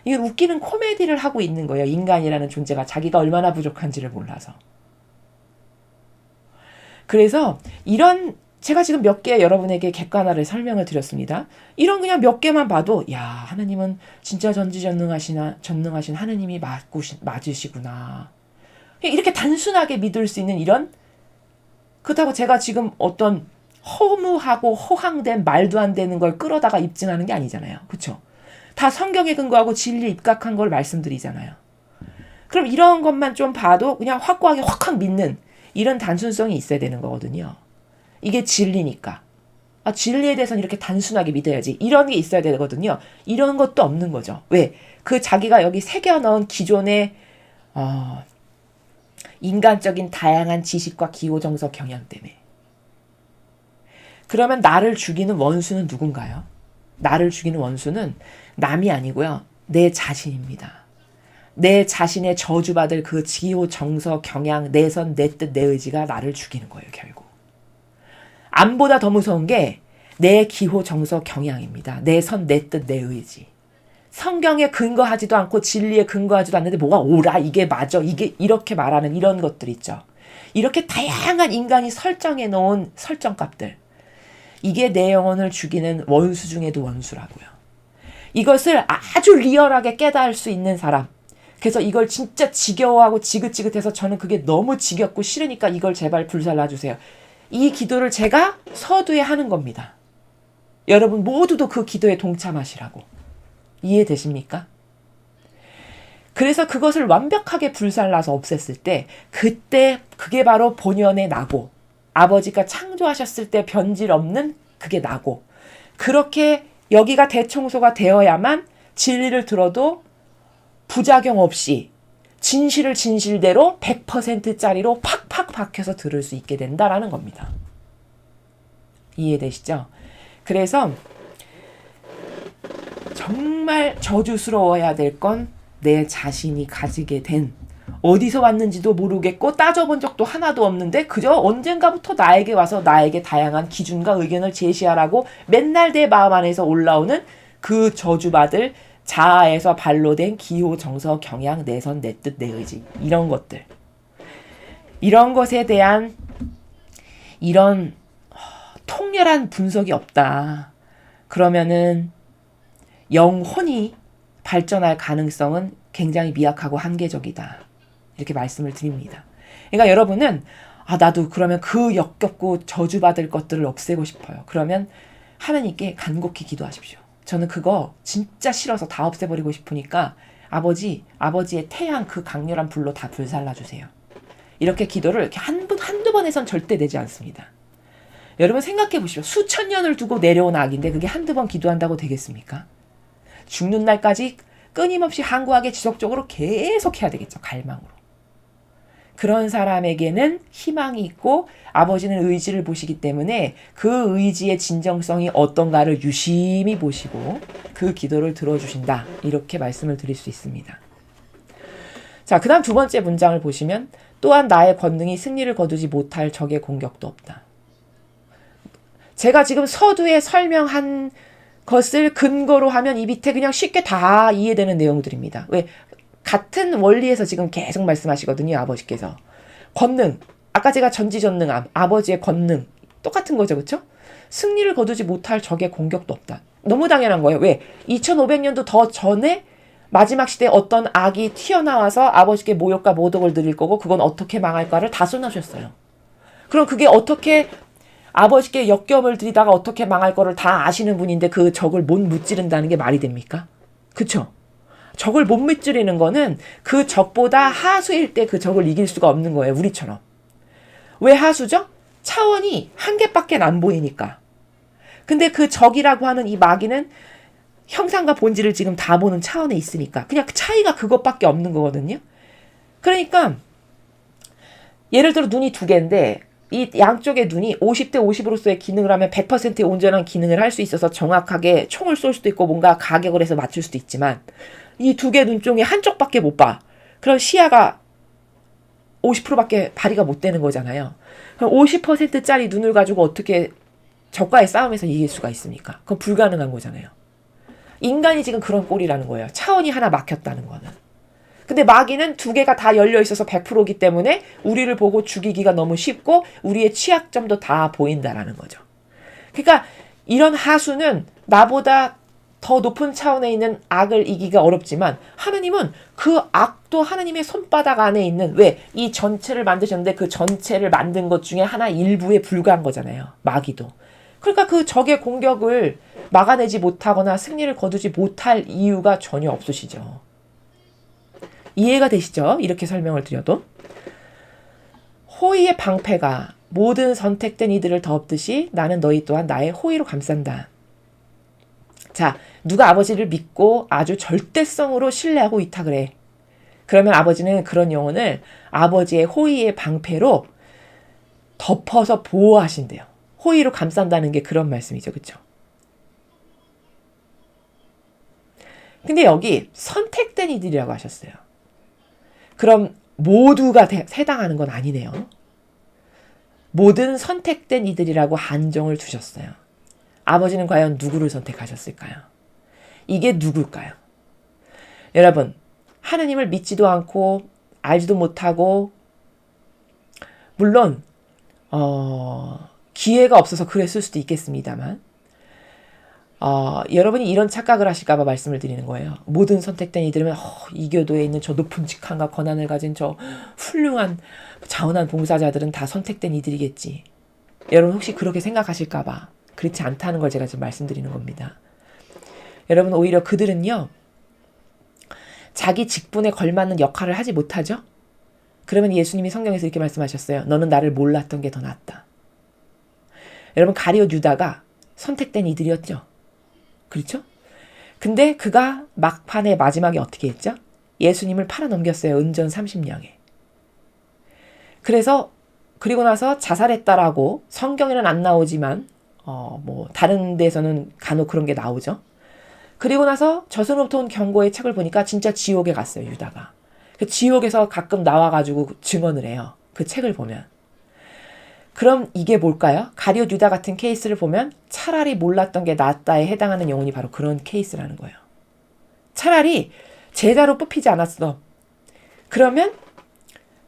이건 웃기는 코미디를 하고 있는 거예요. 인간이라는 존재가 자기가 얼마나 부족한지를 몰라서. 그래서 제가 지금 몇 개 여러분에게 객관화를 설명을 드렸습니다. 이런 그냥 몇 개만 봐도 야 하나님은 진짜 전지전능하신 하나님이 맞으시구나. 이렇게 단순하게 믿을 수 있는 이런 그렇다고 제가 지금 어떤 허무하고 허황된 말도 안 되는 걸 끌어다가 입증하는 게 아니잖아요. 그렇죠? 다 성경에 근거하고 진리에 입각한 걸 말씀드리잖아요. 그럼 이런 것만 좀 봐도 그냥 확고하게 확 믿는 이런 단순성이 있어야 되는 거거든요. 이게 진리니까. 진리에 대해서는 이렇게 단순하게 믿어야지. 이런 게 있어야 되거든요. 이런 것도 없는 거죠. 왜? 그 자기가 여기 새겨넣은 기존의 인간적인 다양한 지식과 기호정서 경향 때문에. 그러면 나를 죽이는 원수는 누군가요? 나를 죽이는 원수는 남이 아니고요. 내 자신입니다. 내 자신의 저주받을 그 기호정서 경향, 내 선, 내 뜻, 내 의지가 나를 죽이는 거예요. 결국. 암보다 더 무서운 게 내 기호정서 경향입니다. 내 선, 내 뜻, 내 의지. 성경에 근거하지도 않고 진리에 근거하지도 않는데 뭐가 옳아 이게 맞아 이게 이렇게 말하는 이런 것들 있죠. 이렇게 다양한 인간이 설정해 놓은 설정값들. 이게 내 영혼을 죽이는 원수 중에도 원수라고요. 이것을 아주 리얼하게 깨달을 수 있는 사람. 그래서 이걸 진짜 지겨워하고 지긋지긋해서 저는 그게 너무 지겹고 싫으니까 이걸 제발 불살라주세요. 이 기도를 제가 서두에 하는 겁니다. 여러분 모두도 그 기도에 동참하시라고. 이해되십니까? 그래서 그것을 완벽하게 불살라서 없앴을 때 그때 그게 바로 본연의 나고 아버지가 창조하셨을 때 변질 없는 그게 나고 그렇게 여기가 대청소가 되어야만 진리를 들어도 부작용 없이 진실을 진실대로 100%짜리로 팍팍 박혀서 들을 수 있게 된다라는 겁니다. 이해되시죠? 그래서 정말 저주스러워야 될 건 내 자신이 가지게 된 어디서 왔는지도 모르겠고 따져본 적도 하나도 없는데 그저 언젠가부터 나에게 와서 나에게 다양한 기준과 의견을 제시하라고 맨날 내 마음 안에서 올라오는 그 저주받을 자아에서 발로된 기호, 정서, 경향, 내선, 내 뜻, 내 의지 이런 것들 이런 것에 대한 이런 통렬한 분석이 없다. 그러면은 영혼이 발전할 가능성은 굉장히 미약하고 한계적이다. 이렇게 말씀을 드립니다. 그러니까 여러분은 나도 그러면 그 역겹고 저주받을 것들을 없애고 싶어요. 그러면 하나님께 간곡히 기도하십시오. 저는 그거 진짜 싫어서 다 없애버리고 싶으니까 아버지의 태양 그 강렬한 불로 다 불살라주세요. 이렇게 기도를 이렇게 한두 번 해선 절대 되지 않습니다. 여러분 생각해 보십시오. 수천 년을 두고 내려온 악인데 그게 한두 번 기도한다고 되겠습니까? 죽는 날까지 끊임없이 항구하게 지속적으로 계속 해야 되겠죠. 갈망으로. 그런 사람에게는 희망이 있고 아버지는 의지를 보시기 때문에 그 의지의 진정성이 어떤가를 유심히 보시고 그 기도를 들어주신다. 이렇게 말씀을 드릴 수 있습니다. 자, 그 다음 두 번째 문장을 보시면 또한 나의 권능이 승리를 거두지 못할 적의 공격도 없다. 제가 지금 서두에 설명한 것을 근거로 하면 이 밑에 그냥 쉽게 다 이해되는 내용들입니다. 왜? 같은 원리에서 지금 계속 말씀하시거든요. 아버지께서. 권능. 아까 제가 전지전능함. 아버지의 권능. 똑같은 거죠. 그렇죠? 승리를 거두지 못할 적의 공격도 없다. 너무 당연한 거예요. 왜? 2500년도 더 전에 마지막 시대에 어떤 악이 튀어나와서 아버지께 모욕과 모독을 드릴 거고 그건 어떻게 망할까를 다 써놓으셨어요. 그럼 그게 어떻게 아버지께 역경을 드리다가 어떻게 망할 거를 다 아시는 분인데 그 적을 못 무찌른다는 게 말이 됩니까? 그쵸? 적을 못 무찌르는 거는 그 적보다 하수일 때 그 적을 이길 수가 없는 거예요. 우리처럼. 왜 하수죠? 차원이 한 개밖에 안 보이니까. 근데 그 적이라고 하는 이 마귀는 형상과 본질을 지금 다 보는 차원에 있으니까. 그냥 차이가 그것밖에 없는 거거든요. 그러니까 예를 들어 눈이 두 개인데 이 양쪽의 눈이 50대 50으로서의 기능을 하면 100%의 온전한 기능을 할 수 있어서 정확하게 총을 쏠 수도 있고 뭔가 가격을 해서 맞출 수도 있지만 이 두 개 눈종이 한쪽밖에 못 봐. 그럼 시야가 50%밖에 발휘가 못 되는 거잖아요. 그럼 50%짜리 눈을 가지고 어떻게 적과의 싸움에서 이길 수가 있습니까? 그건 불가능한 거잖아요. 인간이 지금 그런 꼴이라는 거예요. 차원이 하나 막혔다는 거는. 근데 마귀는 두 개가 다 열려 있어서 100%이기 때문에 우리를 보고 죽이기가 너무 쉽고 우리의 취약점도 다 보인다라는 거죠. 그러니까 이런 하수는 나보다 더 높은 차원에 있는 악을 이기기가 어렵지만 하나님은 그 악도 하나님의 손바닥 안에 있는 왜? 이 전체를 만드셨는데 그 전체를 만든 것 중에 하나 일부에 불과한 거잖아요. 마귀도. 그러니까 그 적의 공격을 막아내지 못하거나 승리를 거두지 못할 이유가 전혀 없으시죠. 이해가 되시죠? 이렇게 설명을 드려도. 호의의 방패가 모든 선택된 이들을 덮듯이 나는 너희 또한 나의 호의로 감싼다. 자, 누가 아버지를 믿고 아주 절대성으로 신뢰하고 위탁을 해. 그러면 아버지는 그런 영혼을 아버지의 호의의 방패로 덮어서 보호하신대요. 호의로 감싼다는 게 그런 말씀이죠. 그렇죠? 근데 여기 선택된 이들이라고 하셨어요. 그럼 모두가 해당하는 건 아니네요. 모든 선택된 이들이라고 한정을 두셨어요. 아버지는 과연 누구를 선택하셨을까요? 이게 누굴까요? 여러분, 하느님을 믿지도 않고 알지도 못하고 물론 기회가 없어서 그랬을 수도 있겠습니다만 여러분이 이런 착각을 하실까 봐 말씀을 드리는 거예요. 모든 선택된 이들은 이 교도에 있는 저 높은 직함과 권한을 가진 저 훌륭한 자원한 봉사자들은 다 선택된 이들이겠지. 여러분 혹시 그렇게 생각하실까봐 그렇지 않다는 걸 제가 지금 말씀드리는 겁니다. 여러분 오히려 그들은요. 자기 직분에 걸맞는 역할을 하지 못하죠. 그러면 예수님이 성경에서 이렇게 말씀하셨어요. 너는 나를 몰랐던 게 더 낫다. 여러분 가룟 유다가 선택된 이들이었죠. 그렇죠? 근데 그가 막판에 마지막에 어떻게 했죠? 예수님을 팔아넘겼어요. 은전 30냥에. 그래서 그리고 나서 자살했다라고 성경에는 안 나오지만 다른 데서는 간혹 그런 게 나오죠. 그리고 나서 저승으로부터 온 경고의 책을 보니까 진짜 지옥에 갔어요. 유다가. 그 지옥에서 가끔 나와가지고 증언을 해요. 그 책을 보면. 그럼 이게 뭘까요? 가룟 유다 같은 케이스를 보면 차라리 몰랐던 게 낫다에 해당하는 영혼이 바로 그런 케이스라는 거예요. 차라리 제자로 뽑히지 않았어. 그러면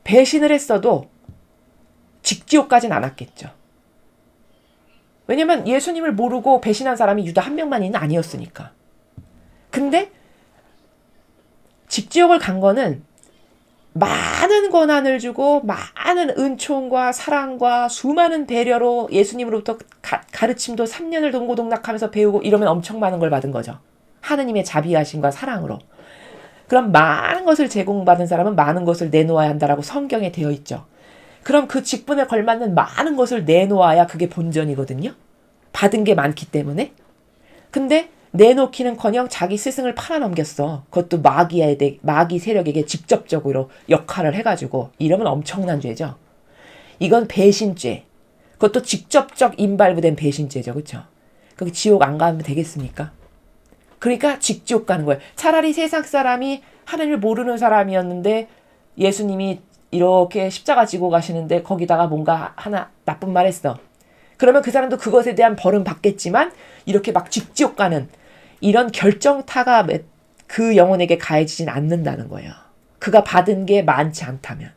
배신을 했어도 직지옥까지는 안 왔겠죠. 왜냐면 예수님을 모르고 배신한 사람이 유다 한 명만은 아니었으니까. 근데 직지옥을 간 거는 많은 권한을 주고 많은 은총과 사랑과 수많은 배려로 예수님으로부터 가르침도 3년을 동고동락하면서 배우고 이러면 엄청 많은 걸 받은 거죠. 하느님의 자비하심과 사랑으로. 그럼 많은 것을 제공받은 사람은 많은 것을 내놓아야 한다라고 성경에 되어 있죠. 그럼 그 직분에 걸맞는 많은 것을 내놓아야 그게 본전이거든요. 받은 게 많기 때문에. 근데 내놓기는커녕 자기 스승을 팔아넘겼어. 그것도 마귀 세력에게 직접적으로 역할을 해가지고. 이러면 엄청난 죄죠. 이건 배신죄. 그것도 직접적 임발부된 배신죄죠. 그렇죠? 거기 지옥 안 가면 되겠습니까? 그러니까 직지옥 가는 거예요. 차라리 세상 사람이 하나님을 모르는 사람이었는데 예수님이 이렇게 십자가 지고 가시는데 거기다가 뭔가 하나 나쁜 말 했어. 그러면 그 사람도 그것에 대한 벌은 받겠지만 이렇게 막 직지옥 가는 이런 결정타가 그 영혼에게 가해지진 않는다는 거예요. 그가 받은 게 많지 않다면.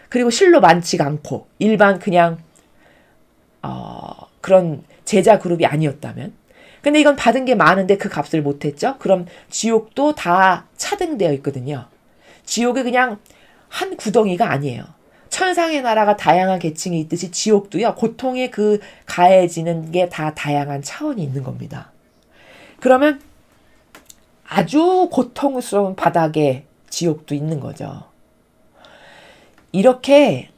그리고 실로 많지가 않고 일반 그냥 그런 제자 그룹이 아니었다면. 근데 이건 받은 게 많은데 그 값을 못했죠. 그럼 지옥도 다 차등되어 있거든요. 지옥이 그냥 한 구덩이가 아니에요. 천상의 나라가 다양한 계층이 있듯이 지옥도요. 고통에 그 가해지는 게 다 다양한 차원이 있는 겁니다. 그러면 아주 고통스러운 바닥에 지옥도 있는 거죠. 이렇게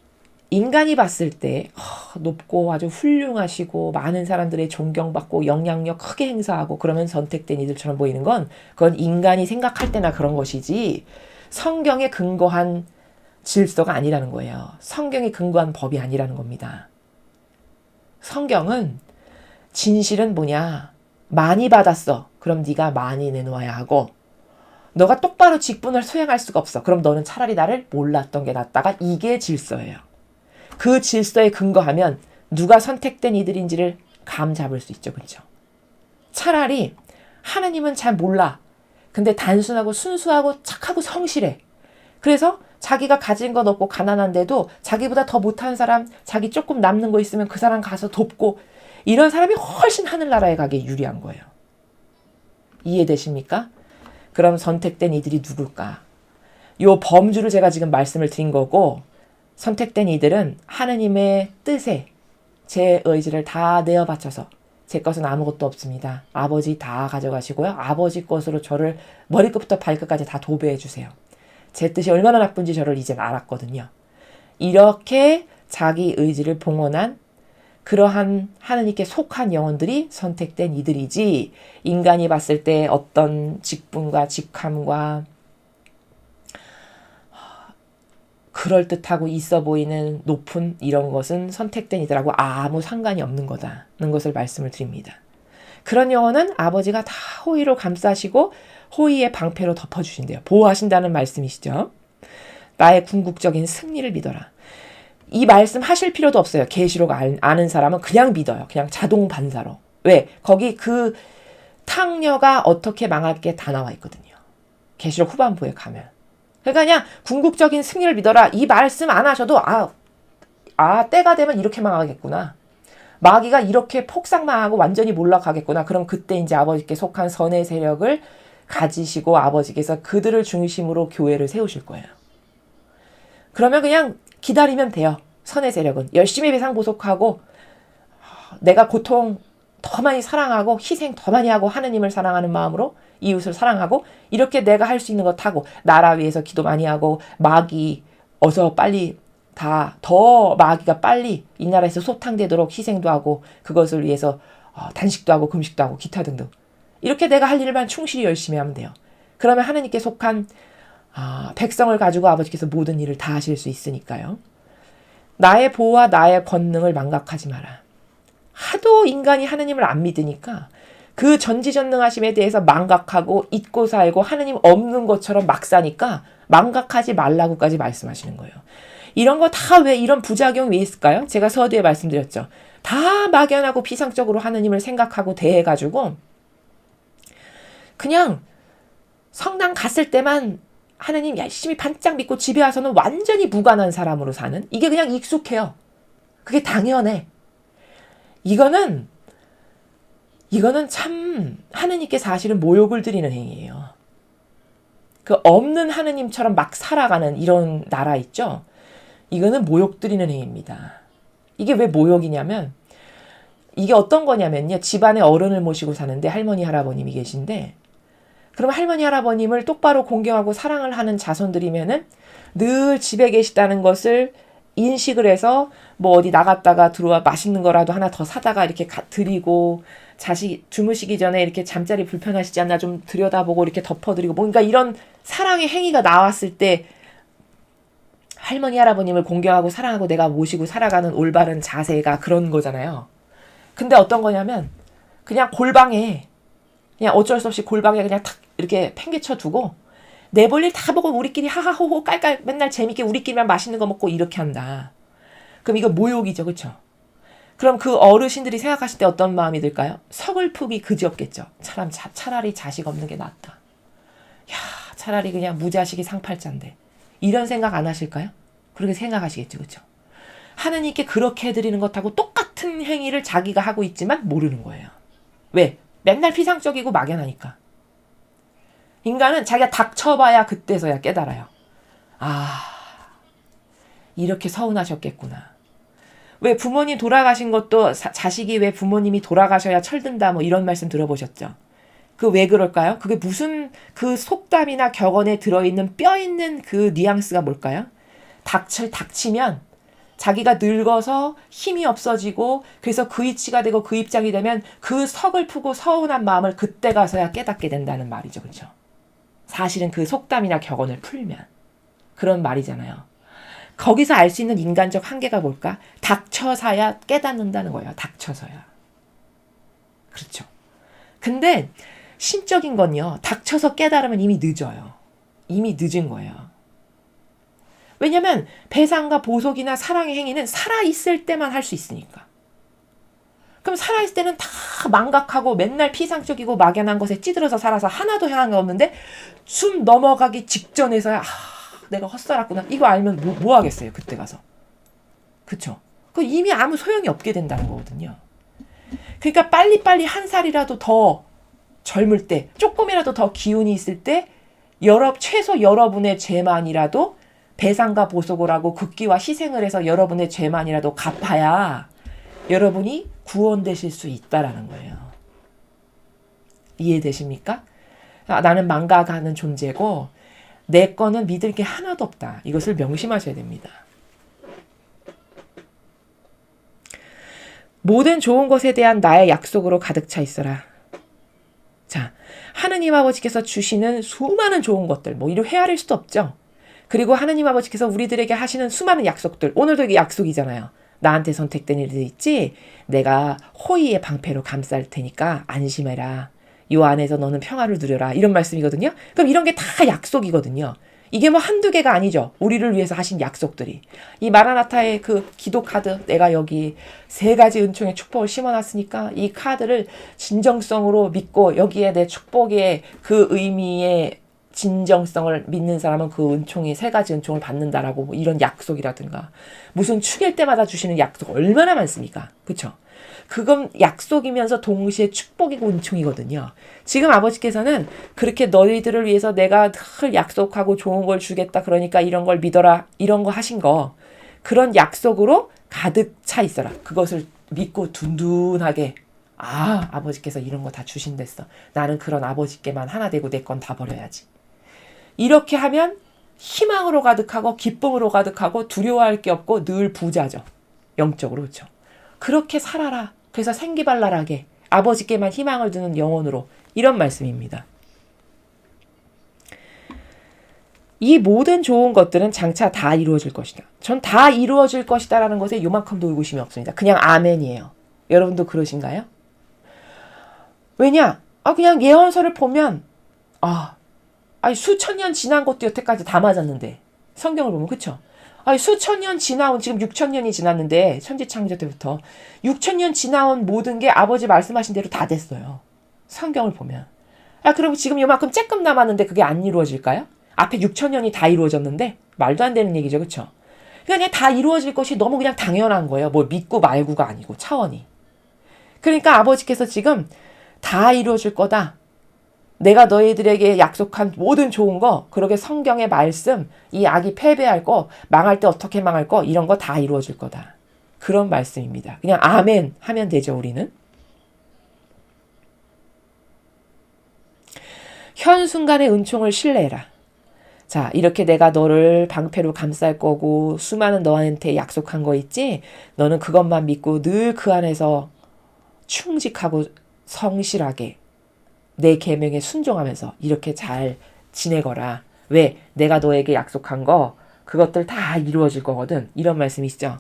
인간이 봤을 때 높고 아주 훌륭하시고 많은 사람들의 존경받고 영향력 크게 행사하고 그러면 선택된 이들처럼 보이는 건 그건 인간이 생각할 때나 그런 것이지 성경에 근거한 질서가 아니라는 거예요. 성경에 근거한 법이 아니라는 겁니다. 성경은 진실은 뭐냐? 많이 받았어. 그럼 네가 많이 내놓아야 하고 너가 똑바로 직분을 수행할 수가 없어. 그럼 너는 차라리 나를 몰랐던 게 낫다가 이게 질서예요. 그 질서에 근거하면 누가 선택된 이들인지를 감 잡을 수 있죠. 그렇죠? 차라리 하나님은 잘 몰라. 근데 단순하고 순수하고 착하고 성실해. 그래서 자기가 가진 건 없고 가난한데도 자기보다 더 못한 사람, 자기 조금 남는 거 있으면 그 사람 가서 돕고 이런 사람이 훨씬 하늘나라에 가기에 유리한 거예요. 이해되십니까? 그럼 선택된 이들이 누굴까? 요 범주를 제가 지금 말씀을 드린 거고 선택된 이들은 하느님의 뜻에 제 의지를 다 내어 바쳐서 제 것은 아무것도 없습니다. 아버지 다 가져가시고요. 아버지 것으로 저를 머리끝부터 발끝까지 다 도배해 주세요. 제 뜻이 얼마나 나쁜지 저를 이제 알았거든요. 이렇게 자기 의지를 봉헌한 그러한 하느님께 속한 영혼들이 선택된 이들이지 인간이 봤을 때 어떤 직분과 직함과 그럴듯하고 있어 보이는 높은 이런 것은 선택된 이들하고 아무 상관이 없는 거다는 것을 말씀을 드립니다. 그런 영혼은 아버지가 다 호의로 감싸시고 호의의 방패로 덮어주신대요. 보호하신다는 말씀이시죠. 나의 궁극적인 승리를 믿어라. 이 말씀 하실 필요도 없어요. 계시록 아는 사람은 그냥 믿어요. 그냥 자동 반사로. 왜? 거기 그 탕녀가 어떻게 망할 게 다 나와 있거든요. 계시록 후반부에 가면. 그러니까 그냥 궁극적인 승리를 믿어라. 이 말씀 안 하셔도 때가 되면 이렇게 망하겠구나. 마귀가 이렇게 폭삭망하고 완전히 몰락하겠구나. 그럼 그때 이제 아버지께 속한 선의 세력을 가지시고 아버지께서 그들을 중심으로 교회를 세우실 거예요. 그러면 그냥 기다리면 돼요. 선의 세력은. 열심히 배상보속하고 내가 고통 더 많이 사랑하고 희생 더 많이 하고 하느님을 사랑하는 마음으로 이웃을 사랑하고 이렇게 내가 할 수 있는 것 하고 나라 위해서 기도 많이 하고 마귀 어서 빨리 더 마귀가 빨리 이 나라에서 소탕되도록 희생도 하고 그것을 위해서 단식도 하고 금식도 하고 기타 등등 이렇게 내가 할 일만 충실히 열심히 하면 돼요. 그러면 하느님께 속한 백성을 가지고 아버지께서 모든 일을 다 하실 수 있으니까요. 나의 보호와 나의 권능을 망각하지 마라. 하도 인간이 하느님을 안 믿으니까 그 전지전능하심에 대해서 망각하고 잊고 살고 하느님 없는 것처럼 막 사니까 망각하지 말라고까지 말씀하시는 거예요. 이런 거 다 왜 이런 부작용이 왜 있을까요? 제가 서두에 말씀드렸죠. 다 막연하고 피상적으로 하느님을 생각하고 대해가지고 그냥 성당 갔을 때만 하느님 열심히 반짝 믿고 집에 와서는 완전히 무관한 사람으로 사는 이게 그냥 익숙해요. 그게 당연해. 이거는 참 하느님께 사실은 모욕을 드리는 행위예요. 그 없는 하느님처럼 막 살아가는 이런 나라 있죠? 이거는 모욕 드리는 행위입니다. 이게 왜 모욕이냐면 이게 어떤 거냐면요. 집안에 어른을 모시고 사는데 할머니 할아버님이 계신데 그럼 할머니 할아버님을 똑바로 공경하고 사랑을 하는 자손들이면은 늘 집에 계시다는 것을 인식을 해서 뭐 어디 나갔다가 들어와 맛있는 거라도 하나 더 사다가 이렇게 드리고 자식 주무시기 전에 이렇게 잠자리 불편하시지 않나 좀 들여다보고 이렇게 덮어드리고 뭔가 이런 사랑의 행위가 나왔을 때 할머니 할아버님을 공경하고 사랑하고 내가 모시고 살아가는 올바른 자세가 그런 거잖아요. 근데 어떤 거냐면 그냥 골방에 그냥 어쩔 수 없이 골방에 그냥 탁 이렇게 팽개쳐 두고 내볼 일 다 보고 우리끼리 하하호호 깔깔 맨날 재밌게 우리끼리만 맛있는 거 먹고 이렇게 한다. 그럼 이거 모욕이죠. 그렇죠? 그럼 그 어르신들이 생각하실 때 어떤 마음이 들까요? 서글프기 그지없겠죠. 차라리 자식 없는 게 낫다. 야, 차라리 그냥 무자식이 상팔자인데. 이런 생각 안 하실까요? 그렇게 생각하시겠죠. 그렇죠? 하느님께 그렇게 해드리는 것하고 똑같은 행위를 자기가 하고 있지만 모르는 거예요. 왜? 맨날 피상적이고 막연하니까. 인간은 자기가 닥쳐봐야 그때서야 깨달아요. 이렇게 서운하셨겠구나. 왜 부모님 돌아가신 것도 자식이 왜 부모님이 돌아가셔야 철든다 뭐 이런 말씀 들어보셨죠? 그 왜 그럴까요? 그게 무슨 그 속담이나 격언에 들어있는 뼈 있는 그 뉘앙스가 뭘까요? 닥치면 자기가 늙어서 힘이 없어지고 그래서 그 위치가 되고 그 입장이 되면 그 서글프고 서운한 마음을 그때 가서야 깨닫게 된다는 말이죠. 그렇죠? 사실은 그 속담이나 격언을 풀면 그런 말이잖아요. 거기서 알 수 있는 인간적 한계가 뭘까? 닥쳐서야 깨닫는다는 거예요. 닥쳐서야. 그렇죠. 근데 신적인 건요. 닥쳐서 깨달으면 이미 늦어요. 이미 늦은 거예요. 왜냐면 배상과 보속이나 사랑의 행위는 살아있을 때만 할 수 있으니까. 그럼 살아있을 때는 다 망각하고 맨날 피상적이고 막연한 것에 찌들어서 살아서 하나도 향한 게 없는데 숨 넘어가기 직전에서야 내가 헛살았구나. 이거 알면 뭐 하겠어요. 그때 가서. 그쵸? 그 이미 아무 소용이 없게 된다는 거거든요. 그러니까 빨리빨리 한 살이라도 더 젊을 때 조금이라도 더 기운이 있을 때 최소 여러분의 죄만이라도 배상과 보속을 하고 극기와 희생을 해서 여러분의 죄만이라도 갚아야 여러분이 구원되실 수 있다라는 거예요. 이해되십니까? 나는 망가가는 존재고 내 거는 믿을 게 하나도 없다. 이것을 명심하셔야 됩니다. 모든 좋은 것에 대한 나의 약속으로 가득 차 있어라. 자, 하느님 아버지께서 주시는 수많은 좋은 것들, 뭐 이를 헤아릴 수도 없죠. 그리고 하느님 아버지께서 우리들에게 하시는 수많은 약속들, 오늘도 이게 약속이잖아요. 나한테 선택된 일도 있지. 내가 호의의 방패로 감쌀 테니까 안심해라. 요 안에서 너는 평화를 누려라. 이런 말씀이거든요. 그럼 이런 게 다 약속이거든요. 이게 뭐 한두 개가 아니죠. 우리를 위해서 하신 약속들이. 이 마라나타의 그 기도 카드, 내가 여기 3가지 은총의 축복을 심어놨으니까 이 카드를 진정성으로 믿고 여기에 내 축복의 그 의미의 진정성을 믿는 사람은 그 은총이 3가지 은총을 받는다라고 뭐 이런 약속이라든가 무슨 축일 때마다 주시는 약속 얼마나 많습니까? 그쵸? 그건 약속이면서 동시에 축복이고 은총이거든요. 지금 아버지께서는 그렇게 너희들을 위해서 내가 늘 약속하고 좋은 걸 주겠다. 그러니까 이런 걸 믿어라. 이런 거 하신 거. 그런 약속으로 가득 차 있어라. 그것을 믿고 둔둔하게 아버지께서 이런 거 다 주신댔어. 나는 그런 아버지께만 하나 되고 내 건 다 버려야지. 이렇게 하면 희망으로 가득하고 기쁨으로 가득하고 두려워할 게 없고 늘 부자죠. 영적으로. 그렇죠. 그렇게 살아라. 그래서 생기발랄하게 아버지께만 희망을 두는 영혼으로, 이런 말씀입니다. 이 모든 좋은 것들은 장차 다 이루어질 것이다. 전 다 이루어질 것이다 라는 것에 요만큼도 의구심이 없습니다. 그냥 아멘이에요. 여러분도 그러신가요? 왜냐? 그냥 예언서를 보면 수천 년 지난 것도 여태까지 다 맞았는데, 성경을 보면. 그쵸? 수천 년 지나온, 지금 6천 년이 지났는데, 천지창조 때부터 6천 년 지나온 모든 게 아버지 말씀하신 대로 다 됐어요. 성경을 보면. 그럼 지금 요만큼 쬐끔 남았는데 그게 안 이루어질까요? 앞에 6천 년이 다 이루어졌는데 말도 안 되는 얘기죠. 그렇죠? 그냥 다 이루어질 것이 너무 그냥 당연한 거예요. 뭐 믿고 말고가 아니고 차원이. 그러니까 아버지께서 지금 다 이루어질 거다. 내가 너희들에게 약속한 모든 좋은 거, 그러게 성경의 말씀, 이 악이 패배할 거, 망할 때 어떻게 망할 거, 이런 거 다 이루어질 거다. 그런 말씀입니다. 그냥 아멘 하면 되죠, 우리는. 현 순간의 은총을 신뢰해라. 자, 이렇게 내가 너를 방패로 감쌀 거고 수많은 너한테 약속한 거 있지? 너는 그것만 믿고 늘 그 안에서 충직하고 성실하게 내 계명에 순종하면서 이렇게 잘 지내거라. 왜? 내가 너에게 약속한 거 그것들 다 이루어질 거거든. 이런 말씀이시죠.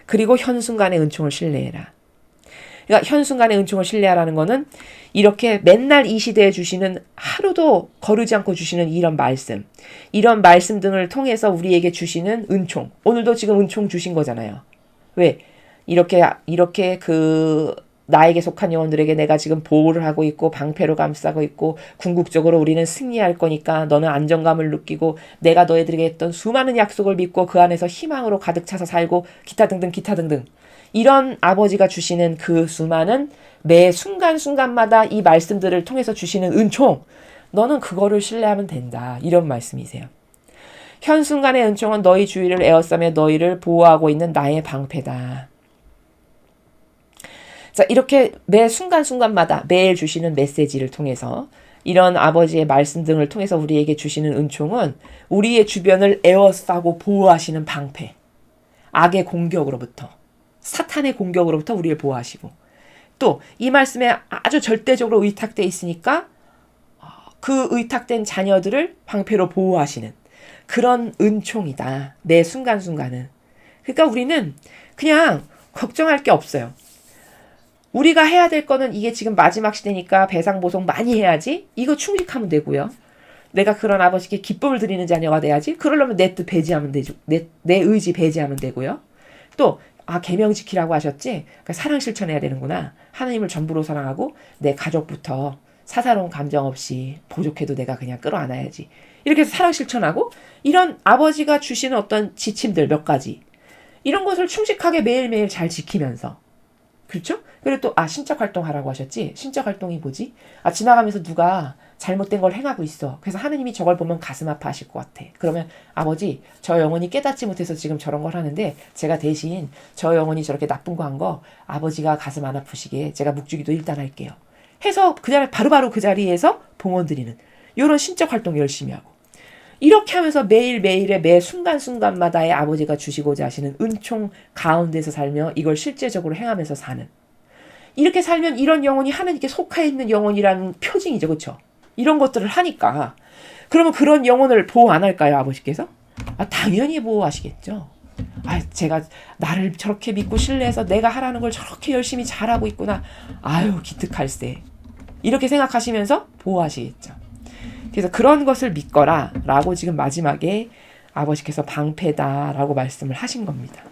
그리고 현 순간의 은총을 신뢰해라. 그러니까 현 순간의 은총을 신뢰하라는 거는 이렇게 맨날 이 시대에 주시는, 하루도 거르지 않고 주시는 이런 말씀 등을 통해서 우리에게 주시는 은총. 오늘도 지금 은총 주신 거잖아요. 왜? 이렇게 나에게 속한 영혼들에게 내가 지금 보호를 하고 있고 방패로 감싸고 있고 궁극적으로 우리는 승리할 거니까 너는 안정감을 느끼고 내가 너희들에게 했던 수많은 약속을 믿고 그 안에서 희망으로 가득 차서 살고 기타 등등 이런 아버지가 주시는 그 수많은 매 순간순간마다 이 말씀들을 통해서 주시는 은총, 너는 그거를 신뢰하면 된다. 이런 말씀이세요. 현 순간의 은총은 너희 주위를 에워싸며 너희를 보호하고 있는 나의 방패다. 자, 이렇게 매 순간순간마다 매일 주시는 메시지를 통해서 이런 아버지의 말씀 등을 통해서 우리에게 주시는 은총은 우리의 주변을 에워싸고 보호하시는 방패. 악의 공격으로부터, 사탄의 공격으로부터 우리를 보호하시고, 또 이 말씀에 아주 절대적으로 의탁되어 있으니까 그 의탁된 자녀들을 방패로 보호하시는 그런 은총이다. 매 순간순간은. 그러니까 우리는 그냥 걱정할 게 없어요. 우리가 해야 될 거는 이게 지금 마지막 시대니까 배상보상 많이 해야지. 이거 충직하면 되고요. 내가 그런 아버지께 기쁨을 드리는 자녀가 돼야지. 그러려면 내 뜻 배제하면 되죠. 내 의지 배제하면 되고요. 또 계명 지키라고 하셨지? 그러니까 사랑 실천해야 되는구나. 하나님을 전부로 사랑하고 내 가족부터 사사로운 감정 없이 부족해도 내가 그냥 끌어안아야지. 이렇게 해서 사랑 실천하고 이런 아버지가 주시는 어떤 지침들 몇 가지, 이런 것을 충직하게 매일매일 잘 지키면서, 그렇죠? 그리고 또 신적 활동하라고 하셨지? 신적 활동이 뭐지? 지나가면서 누가 잘못된 걸 행하고 있어. 그래서 하느님이 저걸 보면 가슴 아파하실 것 같아. 그러면 아버지, 저 영혼이 깨닫지 못해서 지금 저런 걸 하는데 제가 대신 저 영혼이 저렇게 나쁜 거 한 거 아버지가 가슴 안 아프시게 제가 묵주기도 일단 할게요. 해서 바로바로 그 자리에서 봉헌 드리는 이런 신적 활동 열심히 하고, 이렇게 하면서 매일매일의 매 순간순간마다의 아버지가 주시고자 하시는 은총 가운데서 살며 이걸 실제적으로 행하면서 사는, 이렇게 살면 이런 영혼이 하나님께 속해 있는 영혼이라는 표징이죠. 그렇죠? 이런 것들을 하니까 그러면 그런 영혼을 보호 안 할까요? 아버지께서? 당연히 보호하시겠죠. 제가 나를 저렇게 믿고 신뢰해서 내가 하라는 걸 저렇게 열심히 잘하고 있구나. 기특할세. 이렇게 생각하시면서 보호하시겠죠. 그래서 그런 것을 믿거라 라고 지금 마지막에 아버지께서 방패다 라고 말씀을 하신 겁니다.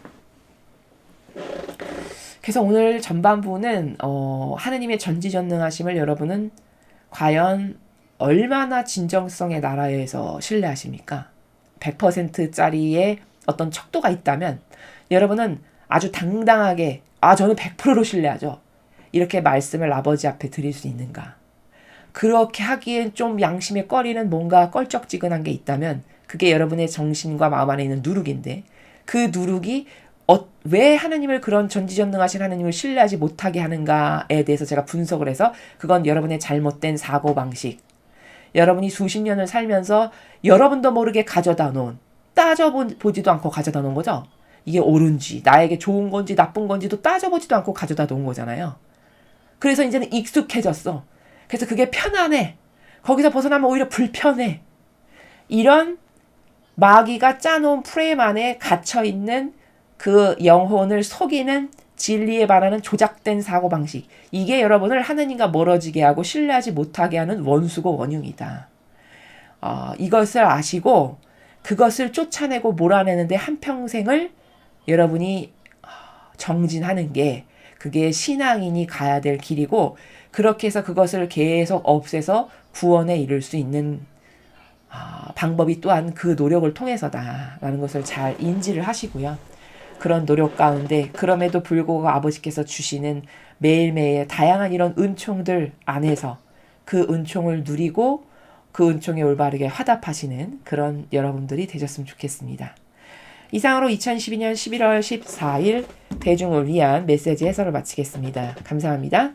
그래서 오늘 전반부는 하느님의 전지전능하심을 여러분은 과연 얼마나 진정성의 나라에서 신뢰하십니까? 100%짜리의 어떤 척도가 있다면 여러분은 아주 당당하게 저는 100%로 신뢰하죠. 이렇게 말씀을 아버지 앞에 드릴 수 있는가? 그렇게 하기엔 좀 양심에 꺼리는 뭔가 껄쩍지근한 게 있다면 그게 여러분의 정신과 마음 안에 있는 누룩인데, 그 누룩이 왜 하나님을 그런 전지전능하신 하나님을 신뢰하지 못하게 하는가에 대해서 제가 분석을 해서 그건 여러분의 잘못된 사고방식, 여러분이 수십 년을 살면서 여러분도 모르게 가져다 놓은, 따져보지도 않고 가져다 놓은 거죠. 이게 옳은지, 나에게 좋은 건지 나쁜 건지도 따져보지도 않고 가져다 놓은 거잖아요. 그래서 이제는 익숙해졌어. 그래서 그게 편안해. 거기서 벗어나면 오히려 불편해. 이런 마귀가 짜놓은 프레임 안에 갇혀있는 그 영혼을 속이는 진리에 반하는 조작된 사고방식. 이게 여러분을 하느님과 멀어지게 하고 신뢰하지 못하게 하는 원수고 원흉이다. 이것을 아시고 그것을 쫓아내고 몰아내는데 한평생을 여러분이 정진하는 게 그게 신앙인이 가야 될 길이고, 그렇게 해서 그것을 계속 없애서 구원에 이를 수 있는 방법이 또한 그 노력을 통해서다라는 것을 잘 인지를 하시고요. 그런 노력 가운데 그럼에도 불구하고 아버지께서 주시는 매일매일 다양한 이런 은총들 안에서 그 은총을 누리고 그 은총에 올바르게 화답하시는 그런 여러분들이 되셨으면 좋겠습니다. 이상으로 2012년 11월 14일 대중을 위한 메시지 해설을 마치겠습니다. 감사합니다.